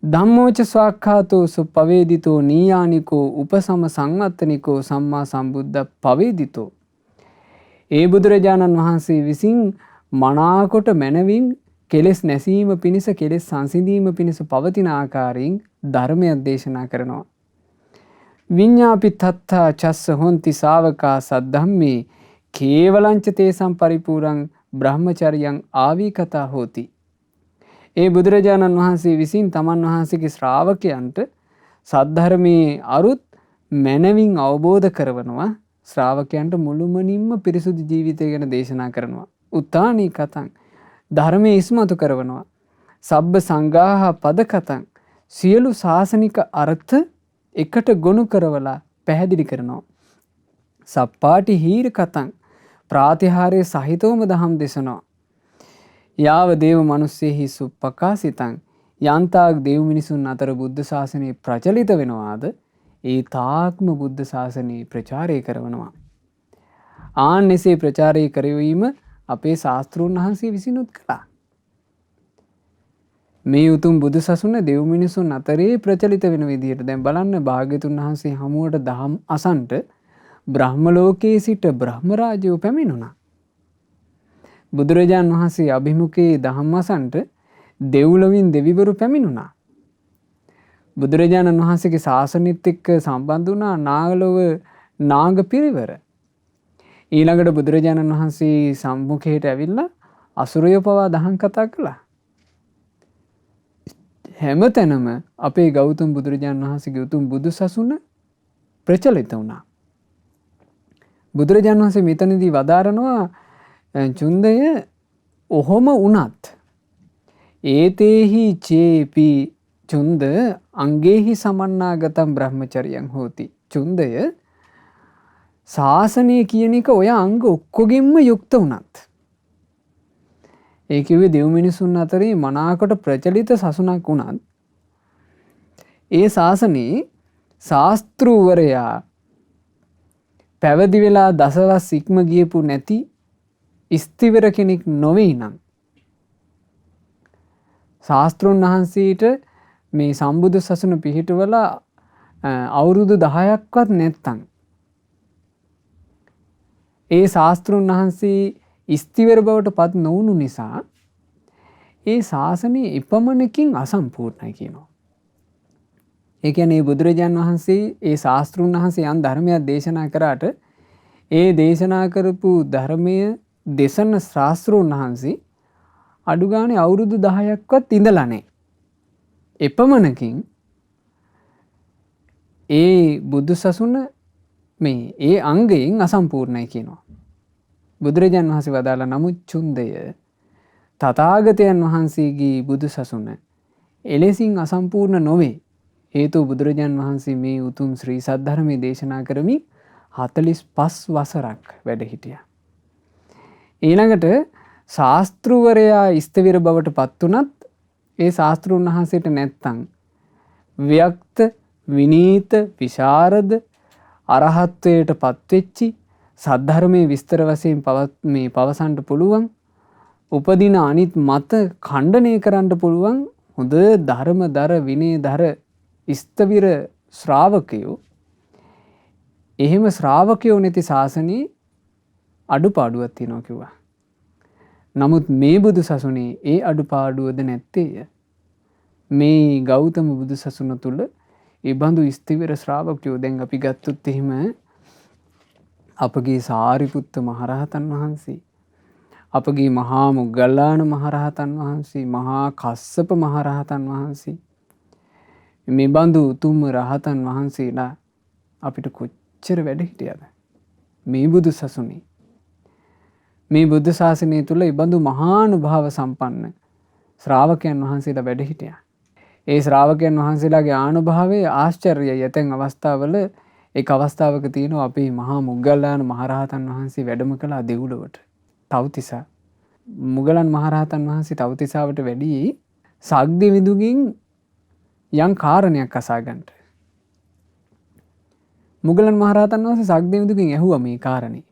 ධම්මෝච ස්වාක්ඛාතෝ සුපවේදිතෝ නීයානිකෝ උපසම සංවත්තනිකෝ සම්මා සම්බුද්ධ පවේදිතෝ. ඒ බුදුරජාණන් වහන්සේ විසින් මනාකොට මනවින් කෙලෙස් නැසීම පිණිස කෙලෙස් සංසිඳීම පිණිස පවතින ආකාරයෙන් ධර්මයක් දේශනා කරනවා. විඤ්ඤාපි තත්තා චස්ස හොන්ති ශාවකා සද්ධම්මේ කේවලංච තේසම් පරිපූර්ණං බ්‍රහ්මචර්යං ආවී කතා හෝති. ඒ බුදුරජාණන් වහන්සේ විසින් තමන් වහන්සේගේ ශ්‍රාවකයන්ට සද්ධර්මයේ අරුත් මනවින් අවබෝධ කරවනවා. ශ්‍රාවකයන්ට මුළුමනින්ම පිරිසුදු ජීවිතය ගැන දේශනා කරනවා. උත්තානී කතං ධර්මයේ ඉස්මතු කරවනවා. සබ්බ සංඝාහ පද කතං සියලු ශාසනික අර්ථ එකට ගොනු කරවලා පැහැදිලි කරනවා. සප්පාටි හීර කතං ප්‍රාතිහාර්ය සහිතවම දහම් දේශනවා. යාව දේව මනුස්සයෙහි සුප්පකාසිතං යන්තාක් දේව මිනිසුන් අතර බුද්ධ ශාසනය ප්‍රචලිත වෙනවාද ඒ තාක්ම බුද්ධ ශාසනය ප්‍රචාරය කරවනවා. ආන් එසේ ප්‍රචාරය කරවීම අපේ ශාස්තෘන් වහන්සේ විසිනුත් කළා. මේ උතුම් බුදු සසුන දෙව් මිනිසුන් අතරේ ප්‍රචලිත වෙන විදිහට දැන් බලන්න භාග්‍යතුන් වහන්සේ හමුවට දහම් අසන්ට බ්‍රහ්ම ලෝකයේ සිට බ්‍රහ්ම රාජයෝ පැමිණුණා. බුදුරජාන් වහන්සේ අභිමුඛයේ දහම් අසන්ට දෙව්ලොවින් දෙවිවරු පැමිණුණා. බුදුරජාණන් වහන්සේගේ ශාසනෙත් එක්ක සම්බන්ධ වුණා නාගලොව නාග පිරිවර. ඊළඟට බුදුරජාණන් වහන්සේ සම්මුඛයට ඇවිල්ලා අසුරයෝ පවා දහම් කතා කළා. හැමතැනම අපේ ගෞතම බුදුරජාණන් වහන්සේගේ උතුම් බුදු සසුන ප්‍රචලිත වුණා. බුදුරජාණන් වහන්සේ මෙතනදී වදාරනවා චුන්දය ඔහොම වුණත් ඒතේහි චේපි චුන්ද අංගේහි සමන්නාගතම් බ්‍රහ්මචර්යං හෝති. චුන්දය ශාසනය කියන එක ඔය අංග ඔක්කොගෙන්ම යුක්ත වුණත් ඒ කිව්වේ දෙව් මිනිසුන් අතරේ මනාකොට ප්‍රචලිත සසුනක් වුණත් ඒ ශාසනයේ ශාස්ත්‍රූවරයා පැවිදි වෙලා දසවස් ඉක්ම ගියපු නැති ස්ථිවර කෙනෙක් නොවේ නම් ශාස්ත්‍රඥ වහන්සේට මේ සම්බුදු සසුන පිහිටවලා අවුරුදු 10ක්වත් නැත්තම් ඒ ශාස්ත්‍රඥ වහන්සේ ස්ථිවර බවට පත් නොවුණු නිසා ඒ ශාසනය එපමණකින් අසම්පූර්ණයි කියනවා. ඒ කියන්නේ බුදුරජාන් වහන්සේ ඒ ශාස්ත්‍රඥ වහන්සේ යම් ධර්මයක් දේශනා කරාට ඒ දේශනා කරපු ධර්මය දේශන ශාස්ත්‍රඥ වහන්සේ අඩු ගානේ අවුරුදු 10ක්වත් ඉඳලා නැහැ. එපමණකින් ඒ බුදු සසුන මේ ඒ අංගයෙන් අසම්පූර්ණයි කියනවා. බුදුරජාන් වහන්සේ වදාළ නමුත් චුන්දය තථාගතයන් වහන්සේගේ බුදු සසුන එලෙසින් අසම්පූර්ණ නොවේ. හේතුව බුදුරජාන් වහන්සේ මේ උතුම් ශ්‍රී සද්ධර්මයේ දේශනා කරමින් 45 වසරක් වැඩ හිටියා. ඊළඟට ශාස්ත්‍රවරයා ස්ථවිර බවට පත් වුණත් ඒ ශාස්ත්‍රඥ වහන්සේට නැත්තම් ව්‍යක්ත විනීත විශාරද අරහත්වයට පත්වෙච්චි සද්ධර්මයේ විස්තර වශයෙන් මේ පවසන්න පුළුවන් උපදින අනිත් මත ඛණ්ඩනය කරන්න පුළුවන් හොඳ ධර්මදර විනයදර ස්ථවිර ශ්‍රාවකයෝ එහෙම ශ්‍රාවකයෝ නැති ශාසනයේ අඩුපාඩුවක් තියෙනවා කිව්වා. නමුත් මේ බුදු සසුනේ ඒ අඩුපාඩුවද නැත්තේය. මේ ගෞතම බුදු සසුන තුල ඒ බඳු ස්ථවිර ශ්‍රාවකයෝ දැන් අපි ගත්තොත් එහෙම අපගේ සාරිපුත්ත මහරහතන් වහන්සේ, අපගේ මහා මොග්ගල්ලාන මහරහතන් වහන්සේ, මහා කස්සප මහරහතන් වහන්සේ මේ බඳු උතුම් රහතන් වහන්සේලා අපිට කොච්චර වැඩ හිටියද මේ බුදු සසුනේ. මේ බුද්ධ ශාසනය තුල ඒ බඳු මහානුභාව සම්පන්න ශ්‍රාවකයන් වහන්සේලා වැඩ හිටියා. ඒ ශ්‍රාවකයන් වහන්සේලාගේ ආනුභාවයේ ආශ්චර්යය යතෙන් අවස්ථාවල එක් අවස්ථාවක තියෙනවා අපේ මහා මොග්ගල්ලාන මහරහතන් වහන්සේ වැඩම කළා දෙව්ලොවට. තව්තිසා මුගලන් මහරහතන් වහන්සේ තව්තිසාවට වැඩි සග්දෙවිඳුගෙන් යම් කාරණයක් අසා ගන්නට. මුගලන් මහරහතන් වහන්සේ සග්දෙවිඳුගෙන් ඇහුවා මේ කාරණේ.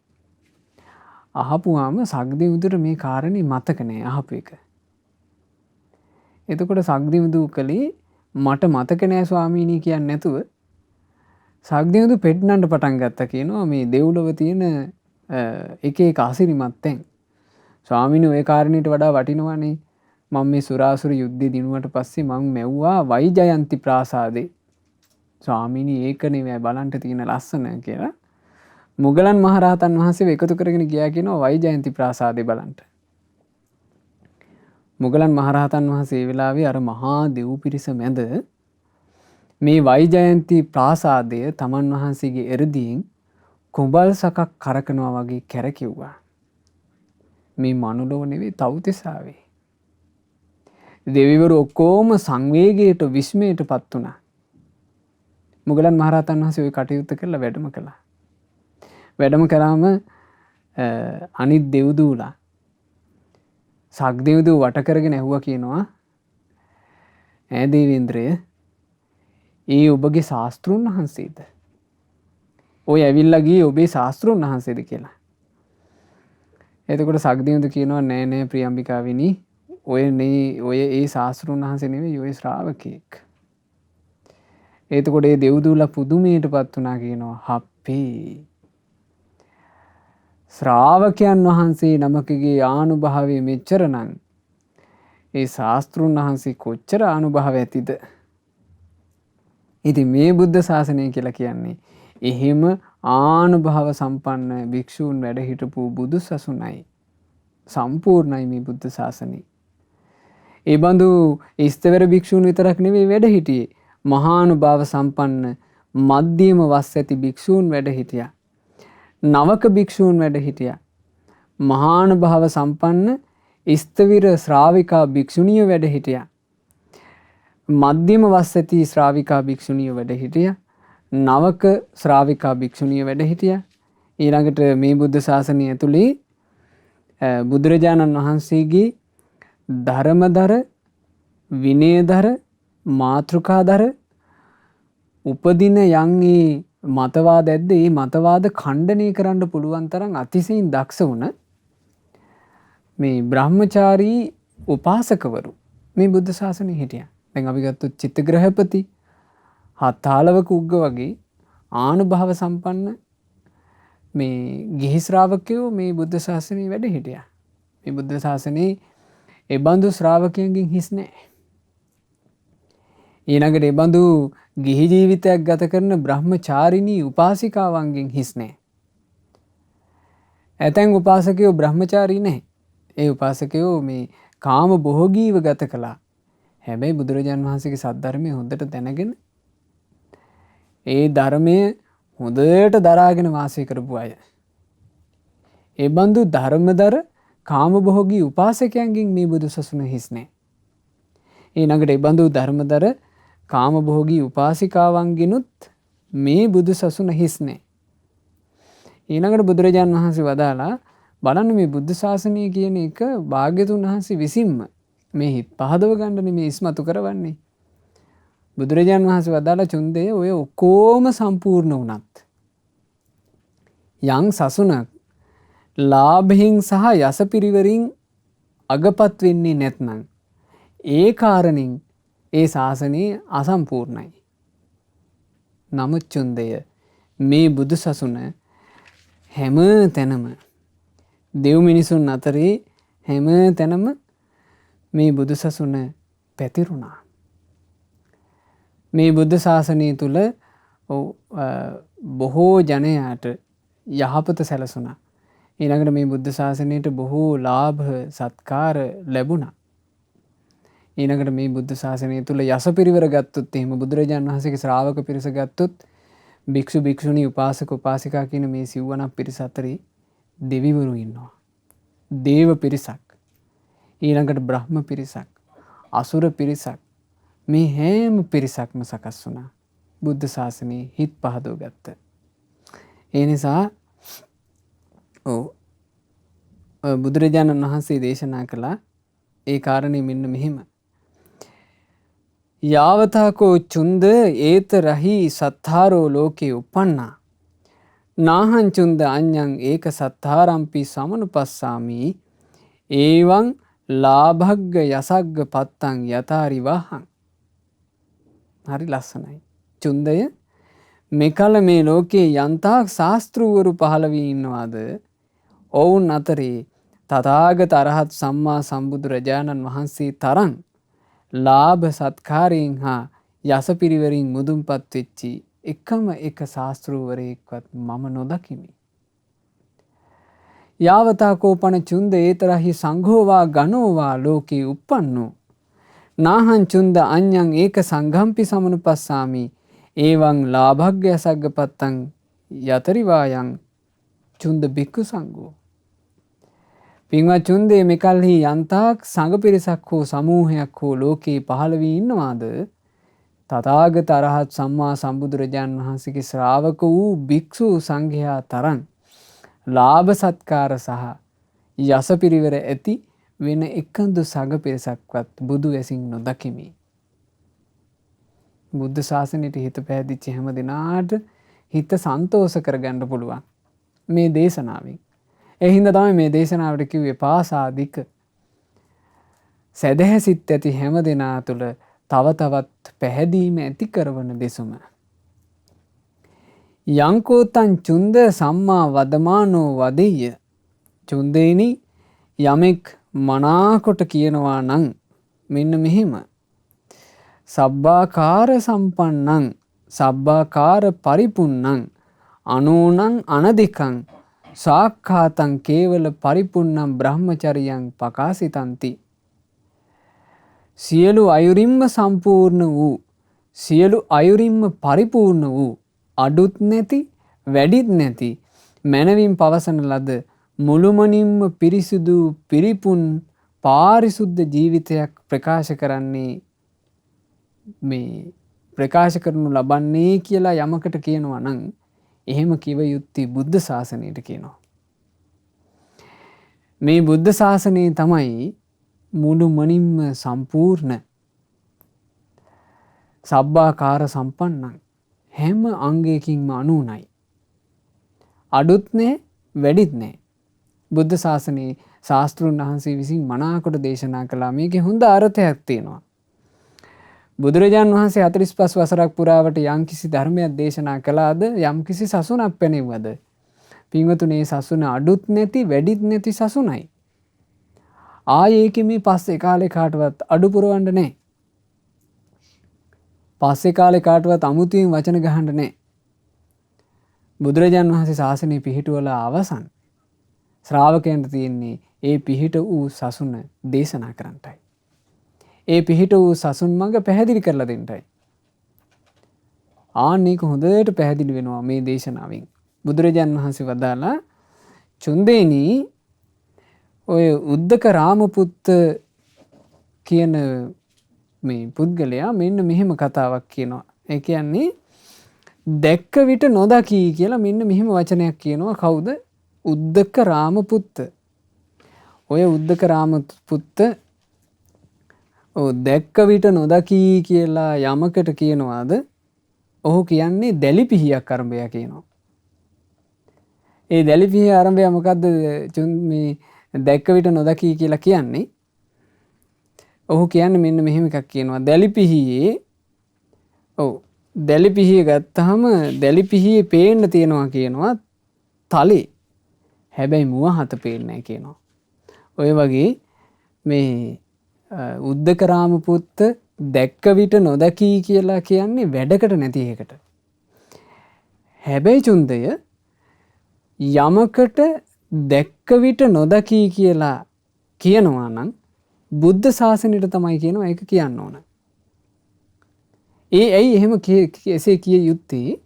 අහපුවාම සග්දෙවිඳුට මේ කාරණේ මතක නෑ අහපු එක. එතකොට සග්දෙවිඳු කලේ මට මතක නෑ ස්වාමීනි කියන්නේ නැතුව සග්දෙවිඳු පෙන්නන්න පටන් ගත්තා කියනවා මේ දෙව්ලොව තියෙන එක එක අසිරිමත් තැන්. ස්වාමීනි ওই කාරණේට වඩා වටිනවනේ මම මේ සුරාසුර යුද්ධය දිනුවට පස්සේ මං මැව්වා වෛජයන්ති ප්‍රාසාදේ. ස්වාමීනි ඒක නෙවෙයි බලන්න තියෙන ලස්සන කියලා. මුගලන් මහරහතන් වහන්සේ එකතු කරගෙන ගියා කියනවා වෛජයන්ති ප්‍රාසාදේ බලන්න. මුගලන් මහරහතන් වහන්සේ ඒ වෙලාවේ අර මහා දෙව් පිරිස මැද මේ වෛජයන්ති ප්‍රාසාදය තමන් වහන්සේගේ එරදීන් කුඹල් සකක් කරකනවා වගේ කැරකිව්වා. මේ මනුලොව නෙවෙයි තව්තිසාවේ. දෙවිවරු ඔක්කොම සංවේගයට විස්මයට පත් වුණා. මුගලන් මහරහතන් වහන්සේ ওই කටයුත්ත කළා වැඩම කළා. වැඩම කරාම අනිත් දෙව්දූලා සක්දෙව්දූ වට කරගෙන ඇහුවා කියනවා ඈ දේවේන්ද්‍රය ඒ ඔබගේ ශාස්ත්‍රුන් වහන්සේද? ඔය ඇවිල්ලා ගියේ ඔබේ ශාස්ත්‍රුන් වහන්සේද කියලා. එතකොට සක්දෙව්දු කියනවා නෑ නෑ ප්‍රියම්බිකාවිනි ඔය ඒ ශාස්ත්‍රුන් වහන්සේ නෙවෙයි ඔය ශ්‍රාවකෙක්. එතකොට ඒ දෙව්දූලා පුදුමයටපත් වුණා කියනවා හප්පේ ශ්‍රාවකයන් වහන්සේ නමකගේ ආනුභාවය මෙච්චර නම් ඒ ශාස්ත්‍රුන් වහන්සේ කොච්චර ආනුභාව ඇතිද? ඉතින් මේ බුද්ධ ශාසනය කියලා කියන්නේ එහෙම ආනුභාව සම්පන්න භික්ෂූන් වැඩ හිටපු බුදු සසුනයි. සම්පූර්ණයි මේ බුද්ධ ශාසනය. ඒ බඳු ඉස්තවර භික්ෂූන් විතරක් නෙවෙයි වැඩ හිටියේ. මහානුභාව සම්පන්න මධ්‍යම වස් ඇති භික්ෂූන් වැඩ හිටියා. නවක භික්ෂූන් වැඩ හිටියා. මහානුභාව සම්පන්න ස්ථවිර ශ්‍රාවිකා භික්ෂුණිය වැඩ හිටියා. මධ්‍යම වස් ඇති ශ්‍රාවිකා භික්ෂුණිය වැඩ හිටියා. නවක ශ්‍රාවිකා භික්ෂුණිය වැඩ හිටියා. ඊළඟට මේ බුද්ධ ශාසනය ඇතුලේ බුදුරජාණන් වහන්සේගේ ධර්මදර විනයදර මාතෘකාදර උපදින යන්ගේ මතවාද ඇද්ද ඒ මතවාද ඛණ්ඩනය කරන්න පුළුවන් තරම් අතිශයින් දක්ෂ වුණ මේ බ්‍රහ්මචාරී උපාසකවරු මේ බුද්ධ ශාසනයේ හිටියා. දැන් අපි ගත්තොත් චිත්තග්‍රහපති හත්තාලවක උග්ග වගේ ආනුභාව සම්පන්න මේ ගිහි ශ්‍රාවකයෝ මේ බුද්ධ ශාසනයේ වැඩ හිටියා. මේ බුද්ධ ශාසනයේ ඒ බඳු ශ්‍රාවකයන්ගෙන් හිස් නැහැ. ඊළඟට ඒ බඳු ගිහි ජීවිතයක් ගත කරන බ්‍රහ්මචාරිණී උපාසිකාවන්ගෙන් හිස් නැහැ. ඇතැම් උපාසකයෝ බ්‍රහ්මචාරී නැහැ. ඒ උපාසකයෝ මේ කාම භෝගීව ගත කළා. හැබැයි බුදුරජාණන් වහන්සේගේ සද්ධර්මය හොඳට දැනගෙන ඒ ධර්මය හොඳට දරාගෙන වාසය කරපු අය. ඒ බඳු ධර්මදර කාමභෝගී උපාසකයන්ගෙන් මේ බුදු සසුන හිස් නැහැ. ඊළඟට ඒ බඳු ධර්මදර කාමභෝගී උපාසිකාවන්ගෙනුත් මේ බුදු සසුන හිස් නැහැ. ඊළඟට බුදුරජාණන් වහන්සේ වදාලා බලන්න මේ බුද්ධ ශාසනය කියන එක භාග්‍යතුන් වහන්සේ විසින්ම මේ හිත් පහදව ගන්න මේ ඉස්මතු කරවන්නේ. බුදුරජාණන් වහන්සේ වදාලා චුන්දය ඔය ඔක්කොම සම්පූර්ණ වුණත් යම් සසුනක් ලාභයෙන් සහ යසපිරිවරින් අගපත් වෙන්නේ නැත්නම් ඒ කාරණින් ඒ ශාසනයේ අසම්පූර්ණයි. නමුත් චුන්දය මේ බුදු සසුන හැම තැනම දෙව් මිනිසුන් අතරේ හැම තැනම මේ බුදු සසුන පැතිරුණා. මේ බුද්ධ ශාසනය තුල බොහෝ ජනයාට යහපත සැලසුණා. ඊළඟට මේ බුද්ධ ශාසනයට බොහෝ ලාභ සත්කාර ලැබුණා. ඊළඟට මේ බුද්ධ ශාසනය තුල යසපිරිවර ගත්තොත් එහෙම බුදුරජාණන් වහන්සේගේ ශ්‍රාවක පිරිස ගත්තොත් භික්ෂු භික්ෂුණී උපාසක උපාසිකා කියන මේ සිව්වණක් පිරිස අතරේ දෙවිවරු ඉන්නවා. දේව පිරිසක්. ඊළඟට බ්‍රහ්ම පිරිසක්. අසුර පිරිසක්. මේ හැම පිරිසක්ම සකස් වුණා. බුද්ධ ශාසනයේ හිත් පහදව ගත්ත. ඒ නිසා බුදුරජාණන් වහන්සේ දේශනා කළා ඒ කාරණේ මෙන්න මෙහෙම. යාවතාකෝ චුන්ද ඒත රහි සත්තාරෝ ලෝකේ උපන්නා නාහං චුන්ද අඤ්ඤං ඒක සත්තාරම්පි සමනුපස්සාමි ඒවං ලාභග්ග යසග්ග පත්තං යතාරි වහං. හරි ලස්සනයි. චුන්දය මෙකල මේ ලෝකේ යන්තාක් ශාස්ත්‍රූවරු පහළ වී ඉන්නවාද ඔවුන් අතරේ තථාගත අරහත් සම්මා සම්බුදුරජාණන් වහන්සේ තරම් ලාභ සත්කාරයෙන් හා යස පිරිවරින් මුදුන්පත් වෙච්චි එකම එක ශාස්ත්‍රූවරයෙක්වත් මම නොදකිමි. යාවතා කෝපන චුන්ද ඒතරහි සංඝෝවා ගණෝවා ලෝකේ උප්පන්නෝ නාහං චුන්ද අඤ්ඤං ඒක සංඝම්පි සමනුපස්සාමි එවං ලාභග්ගය සග්ගපත්තං යතරිවායන් චුන්ද බික්ඛු සංඝෝ. පින්වත් චුන්දේ මෙකල්හි යන්තාක් සංඝ පිරිසක් හෝ සමූහයක් හෝ ලෝකේ පහළ වී ඉන්නවාද තථාගත අරහත් සම්මා සම්බුදුරජාණන් වහන්සේගේ ශ්‍රාවක වූ භික්ෂු සංඝයා තරම් ලාභ සත්කාර සහ යස පිරිවර ඇති වෙන එකඳු සංඝ පිරිසක්වත් බුදු ඇසින් නොදකිමි. බුද්ධ ශාසනයට හිත පැහැදිච්ච හැම දිනාට හිත සන්තෝෂ කරගන්න පුළුවන් මේ දේශනාවෙන්. ඒ හින්දා තමයි මේ දේශනාවට කිව්වේ පාසාදික සදහැ සිත් ඇති හැම දිනා තුළ තව තවත් පැහැදීම ඇති කරවන දෙසුම. යංකෝතං චුන්ද සම්මා වදමානෝ වදෙය්‍ය. චුන්දේනි යමෙක් මනාකොට කියනවා නම් මෙන්න මෙහෙම. සබ්බාකාර සම්පන්නං සබ්බාකාර පරිපුන්නං අනෝනං අනදිකං සාක්ඛාතං කේවල පරිපුන්නං බ්‍රහ්මචරියං පකාසිතಂತಿ. සියලු අයුරින්ම සම්පූර්ණ වූ සියලු අයුරින්ම පරිපූර්ණ වූ අඩුත් නැති වැඩිත් නැති මනවින් පවසන ලද මුළුමනින්ම පිරිසිදු පිරිපුන් පාරිශුද්ධ ජීවිතයක් ප්‍රකාශ කරන්නේ මේ ප්‍රකාශ කරනු ලබන්නේ කියලා යමකට කියනවා නම් එහෙම කිව යුත්තේ බුද්ධ ශාසනයට කියනවා. මේ බුද්ධ ශාසනය තමයි මුළුමනින්ම සම්පූර්ණ සබ්බාකාර සම්පන්නං හැම අංගයකින්ම අනුනයි. අඩුත් නෑ වැඩිත් නෑ. බුද්ධ ශාසනයේ ශාස්ත්‍රුන් වහන්සේ විසින් මනාකොට දේශනා කළා. මේකේ හොඳ අර්ථයක් තියෙනවා. බුදුරජාන් වහන්සේ 45 වසරක් පුරාවට යම්කිසි ධර්මයක් දේශනා කළාද යම්කිසි සසුනක් පැනෙව්වද පින්වතුනේ සසුන අඩුත් නැති වැඩිත් නැති සසුනයි. ආයේ ඒකෙ මේ පස්සේ කාලේ කාටවත් අඩු පුරවන්න නැහැ. පස්සේ කාලේ කාටවත් අමුතුවෙන් වචන ගහන්න නැහැ. බුදුරජාන් වහන්සේ ශාසනය පිහිටුවලා අවසන් ශ්‍රාවකයන්ට තියෙන්නේ ඒ පිහිට වූ සසුන දේශනා කරන්නටයි. ඒ පිහිට වූ සසුන් මඟ පැහැදිලි කරලා දෙන්නටයි. ආන්නේක හොඳට පැහැදිලි වෙනවා මේ දේශනාවෙන්. බුදුරජාන් වහන්සේ වදාලා චුන්දේනි ඔය උද්දක රාමපුත්ත කියන මේ පුද්ගලයා මෙන්න මෙහෙම කතාවක් කියනවා. ඒ කියන්නේ දැක්ක විට නොදකී කියලා මෙන්න මෙහෙම වචනයක් කියනවා. කවුද? උද්දක රාමපුත්ත. ඔය උද්දක රාමපුත්ත දැක්ක විට නොදකී කියලා යමකට කියනවාද ඔහු කියන්නේ දැලිපිහියක් අරඹය කියනවා. ඒ දැලිපිහිය අරඹය මොකද්ද මේ දැක්ක විට නොදකී කියලා කියන්නේ? ඔහු කියන්නේ මෙන්න මෙහෙම එකක් කියනවා. දැලිපිහියේ දැලිපිහිය ගත්තාම දැලිපිහියේ පේන්න තියනවා කියනවා තලේ. හැබැයි මුව හත පේන්නේ නැහැ කියනවා. ඔය වගේ මේ උද්දක රාමපුත්ත දැක්ක විට නොදකී කියලා කියන්නේ වැඩකට නැති එකට. හැබැයි චුන්දය යමකට දැක්ක විට නොදකී කියලා කියනවා නම් බුද්ධ ශාසනයට තමයි කියනවා ඒක කියන්න ඕන. ඇයි එහෙම එසේ කිය යුත්තේ?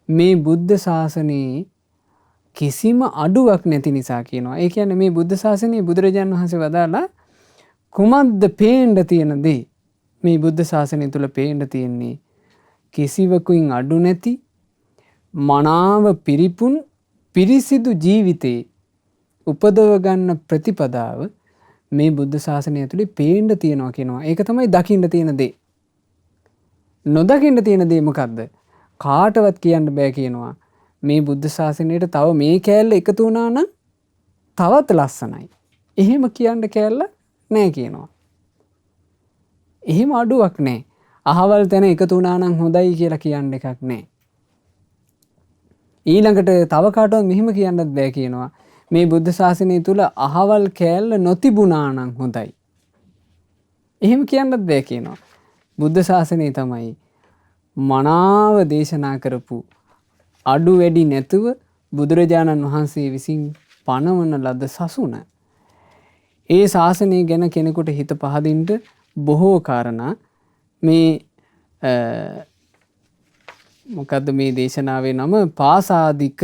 මේ බුද්ධ ශාසනයේ කිසිම අඩුවක් නැති නිසා කියනවා. ඒ කියන්නේ මේ බුද්ධ ශාසනයේ බුදුරජාණන් වහන්සේ වදාලා කුමද්ද පේන්න තියෙන දේ මේ බුද්ධ ශාසනය තුල පේන්න තියෙන්නේ කිසිවකුන් අඩු නැති මනාව පිරිපුන් පිරිසිදු ජීවිතේ උපදව ගන්න ප්‍රතිපදාව මේ බුද්ධ ශාසනය ඇතුලේ පේන්න තියෙනවා කියනවා. ඒක තමයි දකින්න තියෙන දේ. නොදකින්න තියෙන දේ මොකද්ද? කාටවත් කියන්න බෑ කියනවා. මේ බුද්ධ ශාසනයට තව මේ කෑල්ල එකතු වුණා නම් තවත් ලස්සනයි. එහෙම කියන්න කෑල්ල නෑ කියනවා. එහෙම අඩුවක් නෑ. අහවල් තැන එකතු වුණා නම් හොඳයි කියලා කියන්න එකක් නෑ. ඊළඟට තව කාටවත් මෙහෙම කියන්නත් බෑ කියනවා. මේ බුද්ධ ශාසනය තුල අහවල් කෑල්ල නොතිබුණා නම් හොඳයි. එහෙම කියන්නත් බෑ කියනවා. බුද්ධ ශාසනය තමයි මනාව දේශනා කරපු අඩු වැඩි නැතුව බුදුරජාණන් වහන්සේ විසින් පනවන ලද සසුන. ඒ ශාසනය ගැන කෙනෙකුට හිත පහදින්න බොහෝ කාරණා මේ මොකද්ද මේ දේශනාවේ නම පාසාදික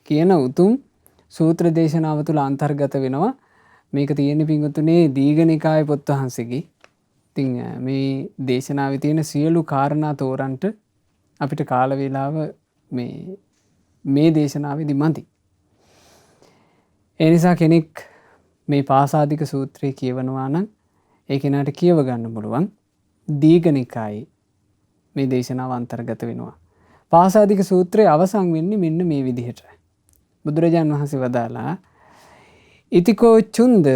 කියන උතුම් සූත්‍ර දේශනාව තුළ අන්තර්ගත වෙනවා. මේක තියෙන්නේ පින්වතුනේ දීඝනිකාය පොත් වහන්සේගේ. ඉතින් මේ දේශනාවේ තියෙන සියලු කාරණා තෝරන්ට අපිට කාල වේලාව මේ දේශනාවේදී මදි. ඒ නිසා කෙනෙක් මේ පාසාදික සූත්‍රය කියවනවා නම් ඒ කෙනාට කියව ගන්න පුළුවන්. දීඝනිකායේ මේ දේශනාව අන්තර්ගත වෙනවා. පාසාදික සූත්‍රයේ අවසන් වෙන්නේ මෙන්න මේ විදිහට. බුදුරජාණන් වහන්සේ වදාලා ඉතිකෝ චුන්ද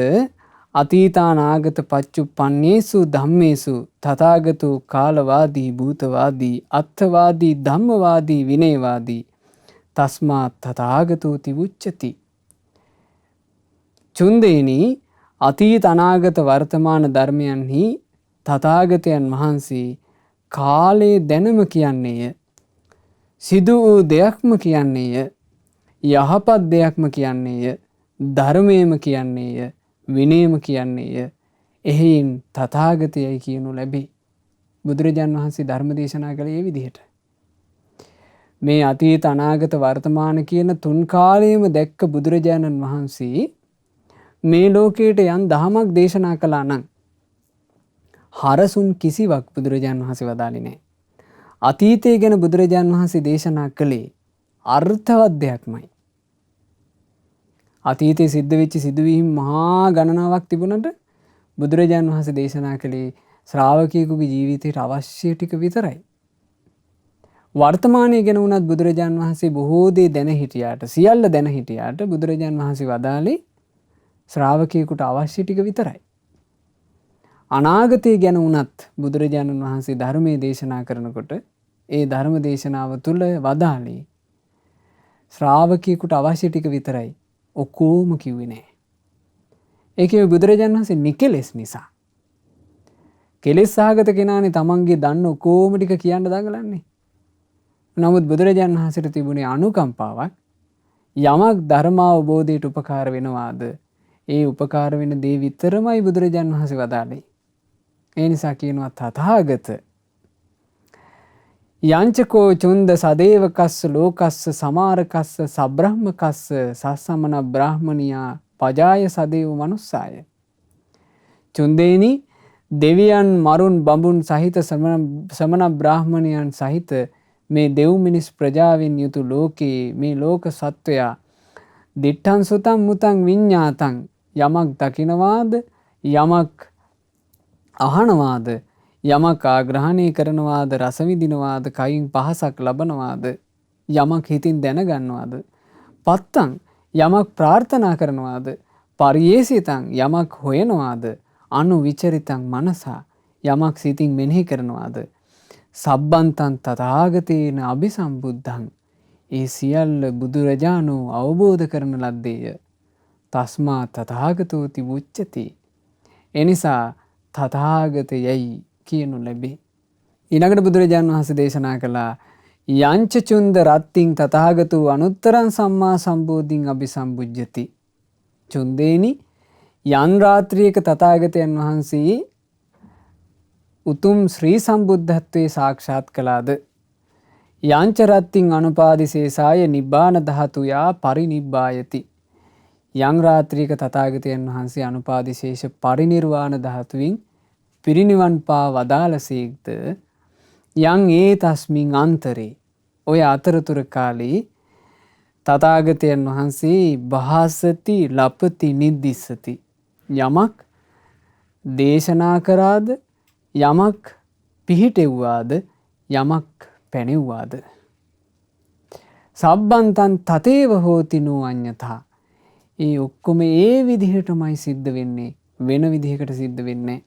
අතීතානාගත පච්චුප්පන්නේසු ධම්මේසු තථාගතෝ කාලවාදී භූතවාදී අත්ථවාදී ධම්මවාදී විනයවාදී තස්මාත් තථාගතෝ තිවුච්චති. චුන්දේනි අතීත අනාගත වර්තමාන ධර්මයන්හි තථාගතයන් වහන්සේ කාලයේ දැනුම කියන්නේය. සිදු වූ දෙයක්ම කියන්නේය. යහපත් දෙයක්ම කියන්නේය. ධර්මයේම කියන්නේය. විනයම කියන්නේය. එහෙයින් තථාගතයයි කියනු ලැබේ. බුදුරජාන් වහන්සේ ධර්ම දේශනා කළේ මේ විදිහට. මේ අතීත අනාගත වර්තමාන කියන තුන් කාලයේම දැක්ක බුදුරජාණන් වහන්සේ මේ ලෝකයට යම් දහමක් දේශනා කළා නම් හරසුන් කිසිවක් බුදුරජාණන් වහන්සේ වදාළේ නැහැ. අතීතය ගැන බුදුරජාණන් වහන්සේ දේශනා කළේ අර්ථවත් දෙයක්මයි. අතීතයේ සිද්ධ වෙච්ච සිදුවීම් මහා ගණනාවක් තිබුණට බුදුරජාණන් වහන්සේ දේශනා කළේ ශ්‍රාවකයෙකුගේ ජීවිතයට අවශ්‍ය ටික විතරයි. වර්තමානයේ ගැන වුණත් බුදුරජාණන් වහන්සේ බොහෝ දේ දැන හිටියාට සියල්ල දැන හිටියාට බුදුරජාණන් වහන්සේ වදාළේ ශ්‍රාවකයෙකුට අවශ්‍ය ටික විතරයි. අනාගතය ගැන වුණත් බුදුරජාණන් වහන්සේ ධර්මයේ දේශනා කරනකොට ඒ ධර්ම දේශනාව තුළ වදාළේ ශ්‍රාවකයෙකුට අවශ්‍ය ටික විතරයි. ඔක්කොම කිව්වේ නෑ. ඒකේ බුදුරජාණන් වහන්සේ නිකලෙස් නිසා. කෙලෙස් සහගත කෙනානේ තමන්ගේ දන්න ඔක්කොම ටික කියන්න දඟලන්නේ. නමුත් බුදුරජාණන් වහන්සේට තිබුණේ අනුකම්පාවක්. යමක් ධර්මාවබෝධයට උපකාර වෙනවාද ඒ උපකාර වෙන දේ විතරමයි බුදුරජාණන් වහන්සේ වදාළේ. ඒ නිසා කියනවා තථාගත යංචකෝ චුන්ද සදේවකස්ස ලෝකස්ස සමාරකස්ස සබ්‍රහ්මකස්ස සස්සමන බ්‍රාහ්මනියා පජාය සදේව මනුස්සාය. චුන්දේනි දෙවියන් මරුන් බඹුන් සහිත සමන බ්‍රාහ්මණයන් සහිත මේ දෙව් මිනිස් ප්‍රජාවෙන් යුතු ලෝකේ මේ ලෝක සත්වයා දිට්ඨං සුතං මුතං විඤ්ඤාතං යමක් දකිනවාද යමක් අහනවාද යමක් ආග්‍රහණය කරනවාද රස විඳිනවාද කයින් පහසක් ලබනවාද යමක් හිතින් දැනගන්නවාද පත්තං යමක් ප්‍රාර්ථනා කරනවාද පරියේසිතං යමක් හොයනවාද අනුවිචරිතං මනසා යමක් සිතින් මෙනෙහි කරනවාද සබ්බන්තං තථාගතේන අபிසම්බුද්ධං ඒ සියල්ල බුදුරජාණෝ අවබෝධ කරන ලද්දේය. තස්මා තථාගතෝති උච්චති. එනිසා තථාගතයයි කියනු ලැබේ. ඊළඟට බුදුරජාණන් වහන්සේ දේශනා කළා යංච චුන්ද රත්තිං තථාගතෝ අනුත්තරං සම්මා සම්බෝධින් අபிසම්බුජ්ජති. චුන්දේනි යන් රාත්‍රියක තථාගතයන් වහන්සේ උතුම් ශ්‍රී සම්බුද්ධත්වයේ සාක්ෂාත් කළාද යංච රත්තිං අනුපාදිසේසාය නිබ්බාන ධාතුයා පරිනිබ්බායති. යං රාත්‍රියක තථාගතයන් වහන්සේ අනුපාදිශේෂ පරිනිර්වාණ ධාතුවින් පිරිනිවන් පා වදාළසේක්ද යං ඒ තස්මින් අන්තරේ ඔය අතරතුර කාලේ තථාගතයන් වහන්සේ භාසති ලපති නිද්දිස්සති යමක් දේශනා කරාද යමක් පිහිටෙව්වාද යමක් පැනෙව්වාද සබ්බන්තං තතේව හෝති නෝ අඤ්ඤතා ඒ ඔක්කොම ඒ විදිහටමයි සිද්ධ වෙන්නේ වෙන විදිහකට සිද්ධ වෙන්නේ.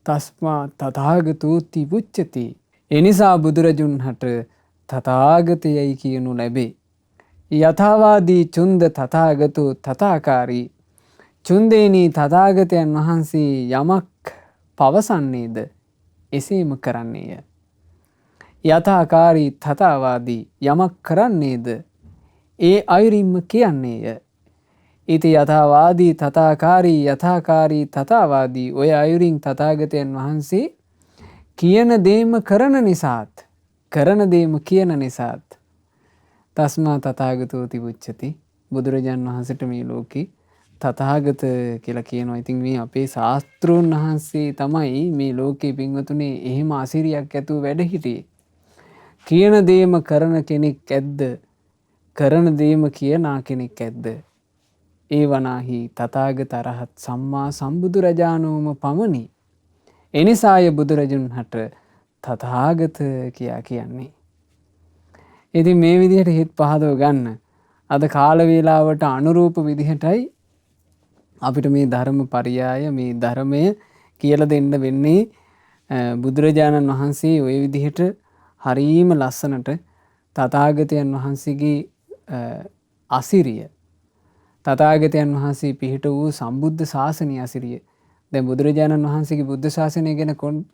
තස්මා තථාගතෝති උච්චති. එනිසා බුදුරජුන්හට තථාගතයයි කියනු ලැබේ. යථාවාදී චුන්ද තථාගතු තථාකාරී. චුන්දේනී තථාගතයන් වහන්සේ යමක් පවසන්නේද එසේම කරන්නේය. යථාකාරී තථාවාදී යමක් කරන්නේද ඒ අයුරින්ම කියන්නේය. ඉති යථාවාදී තථාකාරී යථාකාරී තථාවාදී ඔය අයුරින් තථාගතයන් වහන්සේ කියන දේම කරන නිසාත් කරන දේම කියන නිසාත් තස්මා තථාගතෝ තිබුච්චති. බුදුරජාන් වහන්සේට මේ ලෝකේ තථාගත කියලා කියනවා. ඉතින් මේ අපේ ශාස්ත්‍රූන් වහන්සේ තමයි මේ ලෝකේ පින්වතුනේ එහෙම අසිරියක් ඇතුව වැඩ හිටියේ. කියන දේම කරන කෙනෙක් ඇද්ද? කරන දේම කියනා කෙනෙක් ඇද්ද? ඒ වනාහි තථාගත අරහත් සම්මා සම්බුදුරජාණෝම පමණි. එනිසාය බුදුරජුන්හට තථාගත කියා කියන්නේ. ඉතින් මේ විදිහට හිත පහදව ගන්න. අද කාල වේලාවට අනුරූප විදිහටයි අපිට මේ ධර්ම පරියාය මේ ධර්මය කියලා දෙන්න වෙන්නේ. බුදුරජාණන් වහන්සේ ওই විදිහට හරීම ලස්සනට තථාගතයන් වහන්සේගේ අසිරිය තථාගතයන් වහන්සේ පිහිට වූ සම්බුද්ධ ශාසනය අසිරිය. දැන් බුදුරජාණන් වහන්සේගේ බුද්ධ ශාසනය ගැන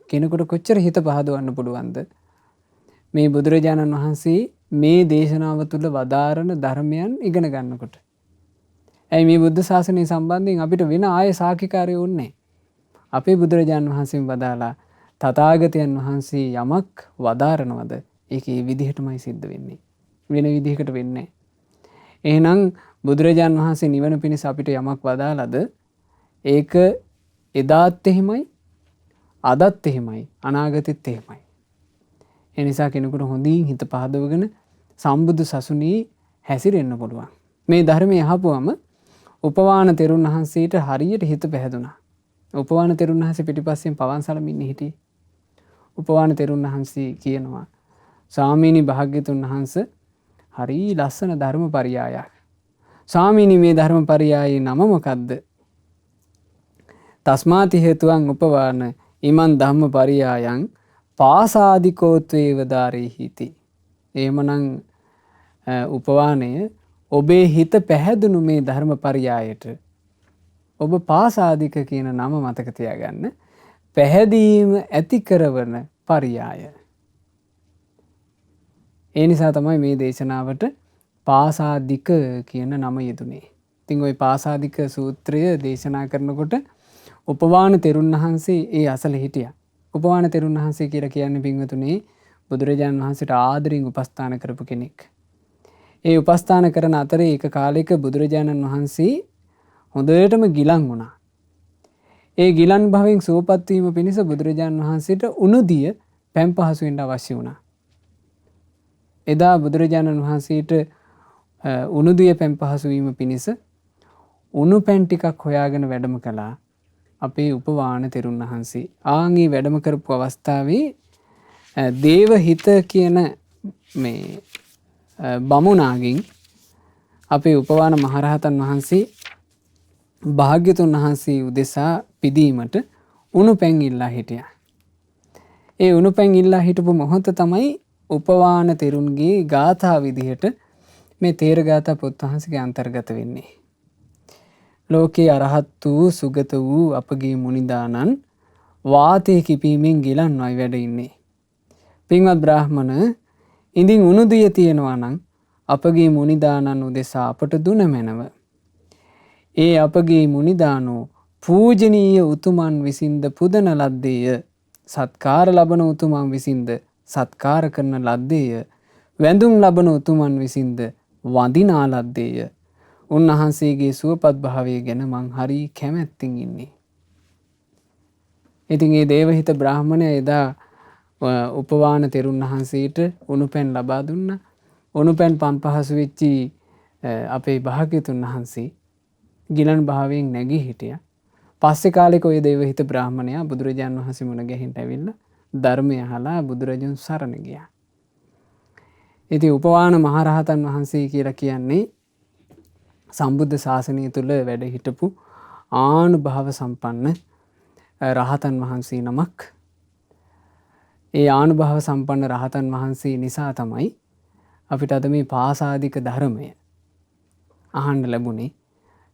කෙනෙකුට කොච්චර හිත පහදවන්න පුළුවන්ද? මේ බුදුරජාණන් වහන්සේ මේ දේශනාව තුළ වදාරන ධර්මයන් ඉගෙන ගන්නකොට. ඇයි මේ බුද්ධ ශාසනය සම්බන්ධයෙන් අපිට වෙන ආය සාක්ෂිකාරයෝ ඕනේ? අපේ බුදුරජාණන් වහන්සේම වදාලා තථාගතයන් වහන්සේ යමක් වදාරනවද ඒක ඒ විදිහටමයි සිද්ධ වෙන්නේ. වෙන විදිහකට වෙන්නේ නැහැ. එහෙනම් බුදුරජාණන් වහන්සේ නිවන පිණිස අපිට යමක් වදාළද ඒක එදාත් එහෙමයි අදත් එහෙමයි අනාගතෙත් එහෙමයි. ඒ නිසා කෙනෙකුට හොඳින් හිත පහදවගෙන සම්බුදු සසුනේ හැසිරෙන්න පුළුවන්. මේ ධර්මය අහපුවම උපවාන තෙරුන් වහන්සේට හරියට හිත පැහැදුනා. උපවාන තෙරුන් වහන්සේ පිටිපස්සෙන් පවන් සලමින් හිටියේ. උපවාන තෙරුන් වහන්සේ කියනවා ස්වාමීනි භාග්‍යතුන් වහන්සේ හරි ලස්සන ධර්ම පරියායක්. ස්වාමීනි මේ ධර්ම පරියායේ නම මොකද්ද? තස්මාති හේතුං උපවාන ඉමන් ධම්ම පරියායන් පාසාදිකෝත්වේව දාරේහිති. එහෙමනම් උපවානය ඔබේ හිත පැහැදුණු මේ ධර්ම පරියායට ඔබ පාසාදික කියන නම මතක තියාගන්න. පැහැදීම ඇති කරවන පරියාය. ඒ නිසා තමයි මේ දේශනාවට පාසාදික කියන නම යෙදුනේ. ඉතින් ওই පාසාදික සූත්‍රය දේශනා කරනකොට උපවාන තෙරුන් වහන්සේ ඒ අසල හිටියා. උපවාන තෙරුන් වහන්සේ කියලා කියන්නේ පින්වතුනේ බුදුරජාණන් වහන්සේට ආදරෙන් උපස්ථාන කරපු කෙනෙක්. ඒ උපස්ථාන කරන අතරේ එක කාලයක බුදුරජාණන් වහන්සේ හොඳටම ගිලන් වුණා. ඒ ගිලන් භවෙන් සුවපත් වීම පිණිස බුදුරජාණන් වහන්සේට උණුදිය පැන් පහසු වෙන්න අවශ්‍ය වුණා. එදා බුදුරජාණන් වහන්සේට උණුදිය පැන් පහසු වීම පිණිස උණු පැන් ටිකක් හොයාගෙන වැඩම කළා අපේ උපවාන තෙරුන් වහන්සේ. ආන්ගේ වැඩම කරපු අවස්ථාවේ දේවහිත කියන මේ බමුණාගෙන් අපේ උපවාන මහරහතන් වහන්සේ භාග්‍යතුන් වහන්සේ උදෙසා පිදීමට උණු පැන් ඉල්ලා හිටියා. ඒ උණු පැන් ඉල්ලා හිටපු මොහොත තමයි උපවාන තෙරුන්ගේ ගාථා විදිහට මේ තේර ගාථා පොත් වහන්සේගේ අන්තර්ගත වෙන්නේ. ලෝකේ අරහත් වූ සුගත වූ අපගේ මුනිදානන් වාතයේ කිපීමෙන් ගිලන්වයි වැඩ ඉන්නේ. පින්වත් බ්‍රාහ්මණ ඉඳින් උණුදිය තියෙනවා නම් අපගේ මුනිදානන් උදෙසා අපට දුන මැනව. ඒ අපගේ මුනිදානෝ පූජනීය උතුමන් විසින්ද පුදන ලද්දේය. සත්කාර ලබන උතුමන් විසින්ද සත්කාර කරන ලද්දේය. වැඳුම් ලබන උතුමන් විසින්ද වඳිනා ලද්දේය. උන්වහන්සේගේ සුවපත් භාවය ගැන මං හරි කැමැත්තෙන් ඉන්නේ. ඉතින් ඒ දේවහිත බ්‍රාහ්මණය එදා උපවාන තෙරුන් වහන්සේට උණු පැන් ලබා දුන්නා. උණු පැන් පහසු වෙච්චි අපේ භාග්‍යතුන් වහන්සේ ගිලන් භාවයෙන් නැගී හිටියා. පස්සේ කාලෙක ওই දේවහිත බ්‍රාහ්මණයා බුදුරජාණන් වහන්සේ මුණ ගැහින්න ඇවිල්ලා ධර්මය අහලා බුදුරජුන් සරණ ගියා. ඉතින් උපවාන මහරහතන් වහන්සේ කියලා කියන්නේ සම්බුද්ධ ශාසනය තුළ වැඩ හිටපු ආනුභාව සම්පන්න රහතන් වහන්සේ නමක්. ඒ ආනුභාව සම්පන්න රහතන් වහන්සේ නිසා තමයි අපිට අද මේ පාසාදික ධර්මය අහන්න ලැබුණේ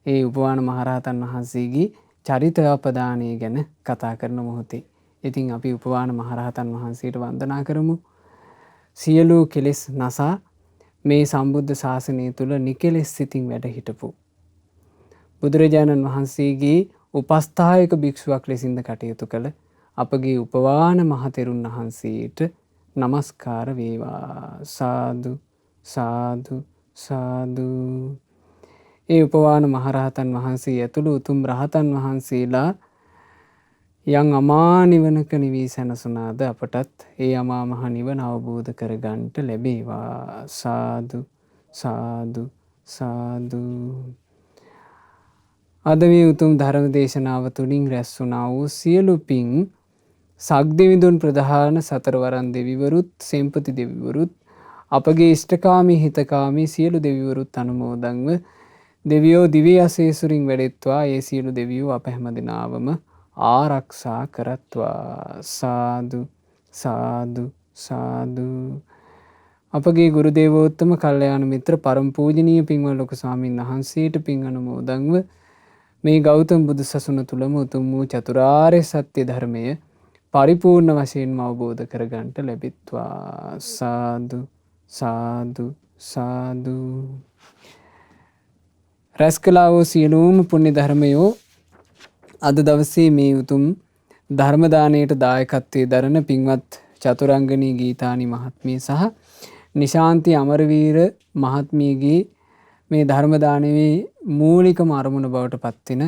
ඒ උපවාන මහරහතන් වහන්සේගේ චරිතාපදානය ගැන කතා කරන මොහොතේ. ඉතින් අපි උපවාන මහරහතන් වහන්සේට වන්දනා කරමු. සියලු කෙලෙස් නසා මේ සම්බුද්ධ ශාසනය තුළ නිකෙලෙස් සිතින් වැඩ හිටපු බුදුරජාණන් වහන්සේගේ උපස්ථායක භික්ෂුවක් ලෙසින්ද කටයුතු කළ අපගේ උපවාන මහතෙරුන් වහන්සේට නමස්කාර වේවා. සාදු සාදු සාදු. ඒ උපවාන මහරහතන් වහන්සේ ඇතුළු උතුම් රහතන් වහන්සේලා යම් අමා නිවනක නිවී සැනසුනාද අපටත් ඒ අමා මහ නිවන අවබෝධ කරගන්නට ලැබේවා. සාදු සාදු සාදු. අද මේ උතුම් ධර්ම දේශනාව තුළින් රැස් වුණා වූ සියලු පින් සක්දෙවිඳුන් ප්‍රධාන සතරවරන් දෙවිවරුත් සෙම්පති දෙවිවරුත් අපගේ ඉෂ්ඨකාමී හිතකාමී සියලු දෙවිවරුත් අනුමෝදන්ව දෙවියෝ දිව්‍ය අසේසුරින් වැඩෙත්වා. ඒ සියලු දෙවියෝ අප හැම දිනාවම ආරක්ෂා කරත්වා. සාදු සාදු සාදු. අපගේ ගුරු දේවෝත්තම කල්යාණ මිත්‍ර පරම පූජනීය පින්වත් ලොකු ස්වාමීන් වහන්සේට පින් අනුමෝදන්ව මේ ගෞතම බුදු සසුන තුළම උතුම් වූ චතුරාර්ය සත්‍ය ධර්මය පරිපූර්ණ වශයෙන්ම අවබෝධ කරගන්නට ලැබෙත්වා. සාදු සාදු සාදු. රැස් කළා වූ සියලුම පුණ්‍ය ධර්මයෝ අද දවසේ මේ උතුම් ධර්ම දාණයට දායකත්වයේ දරන පින්වත් චතුරංගනී ගීතානි මහත්මිය සහ නිශාන්ති අමරවීර මහත්මියගේ මේ ධර්ම දානයේ මූලිකම අරමුණ බවට පත්වෙන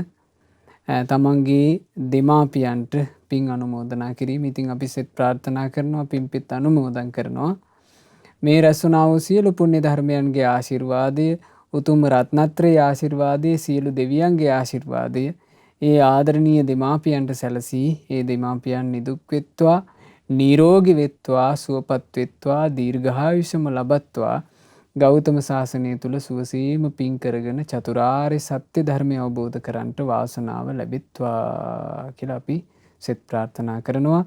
තමන්ගේ දෙමාපියන්ට පින් අනුමෝදනා කිරීම. ඉතින් අපි සෙත් ප්‍රාර්ථනා කරනවා, පින්පෙත් අනුමෝදන් කරනවා. මේ රැස්වුණා වූ සියලු පුණ්‍ය ධර්මයන්ගේ ආශිර්වාදය, උතුම් රත්නත්‍රයේ ආශිර්වාදය, සියලු දෙවියන්ගේ ආශිර්වාදය ඒ ආදරණීය දෙමාපියන්ට සැලසී ඒ දෙමාපියන් නිදුක් වෙත්වා, නිරෝගී වෙත්වා, සුවපත් වෙත්වා, දීර්ඝායුෂම ලබත්වා. ගෞතම සාසනය තුල සුවසීම පින් කරගෙන චතුරාර්ය සත්‍ය ධර්මය අවබෝධ කරගන්නට වාසනාව ලැබෙත්වා කියලා අපි සෙත් ප්‍රාර්ථනා කරනවා.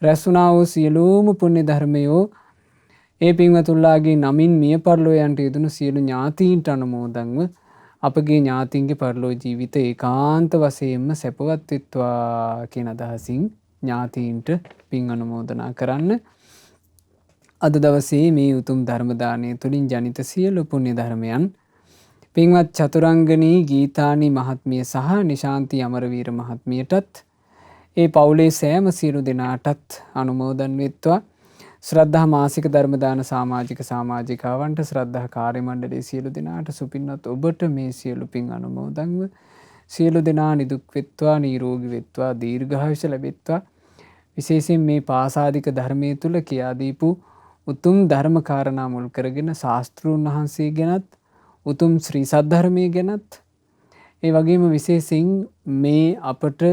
රැස්ුණා වූ සියලුම පුණ්‍ය ධර්මයෝ ඒ පින්වතුන්ලාගේ නමින් මිය පරලෝ යන්ට යෙදුණු සියලු ඥාතීන්ට අනුමෝදන්ව අපගේ ඥාතීන්ගේ පරලෝ ජීවිත ඒකාන්ත වශයෙන්ම සැපවත් වෙත්වා කියන අදහසින් ඥාතීන්ට පින් අනුමෝදනා කරන්න. අද දවසේ මේ උතුම් ධර්ම දානය තුළින් ජනිත සියලු පුණ්‍ය ධර්මයන් පින්වත් චතුරංගනී ගීතානි මහත්මිය සහ නිශාන්ති අමරවීර මහත්මියටත් ඒ පවුලේ සෑම සියලු දෙනාටත් අනුමෝදන් වෙත්වා. ශ්‍රද්ධා මාසික ධර්ම දාන සමාජිකාවන්ට ශ්‍රද්ධා කාර්ය මණ්ඩලයේ සියලු දෙනාට සුපින්වත් ඔබට මේ සියලු පින් අනුමෝදන්ව සියලු දෙනා නිදුක් වෙත්වා, නිරෝගී වෙත්වා, දීර්ඝායුෂ ලැබෙත්වා. විශේෂයෙන් මේ පාසාදික ධර්මයේ තුල කියා දීපු උතුම් ධර්ම කාරණා මුල් කරගෙන ශාස්ත්‍රූන් වහන්සේ ගැනත් උතුම් ශ්‍රී සද්ධර්මයේ ගැනත් ඒ වගේම විශේෂයෙන් මේ අපට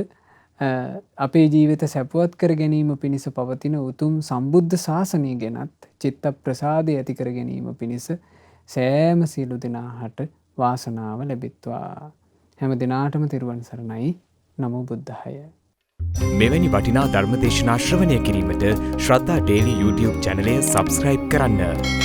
අපේ ජීවිත සැපවත් කර ගැනීම පිණිස පවතින උතුම් සම්බුද්ධ ශාසනය ගැනත් චිත්ත ප්‍රසාදය ඇති කර ගැනීම පිණිස සෑම සියලු දෙනාට වාසනාව ලැබෙත්වා. හැම දිනාටම තෙරුවන් සරණයි. නමෝ බුද්ධාය. මෙවැනි වටිනා ධර්ම දේශනා ශ්‍රවණය කිරීමට ශ්‍රද්ධා ඩේලි YouTube චැනලය සබස්ක්‍රයිබ් කරන්න.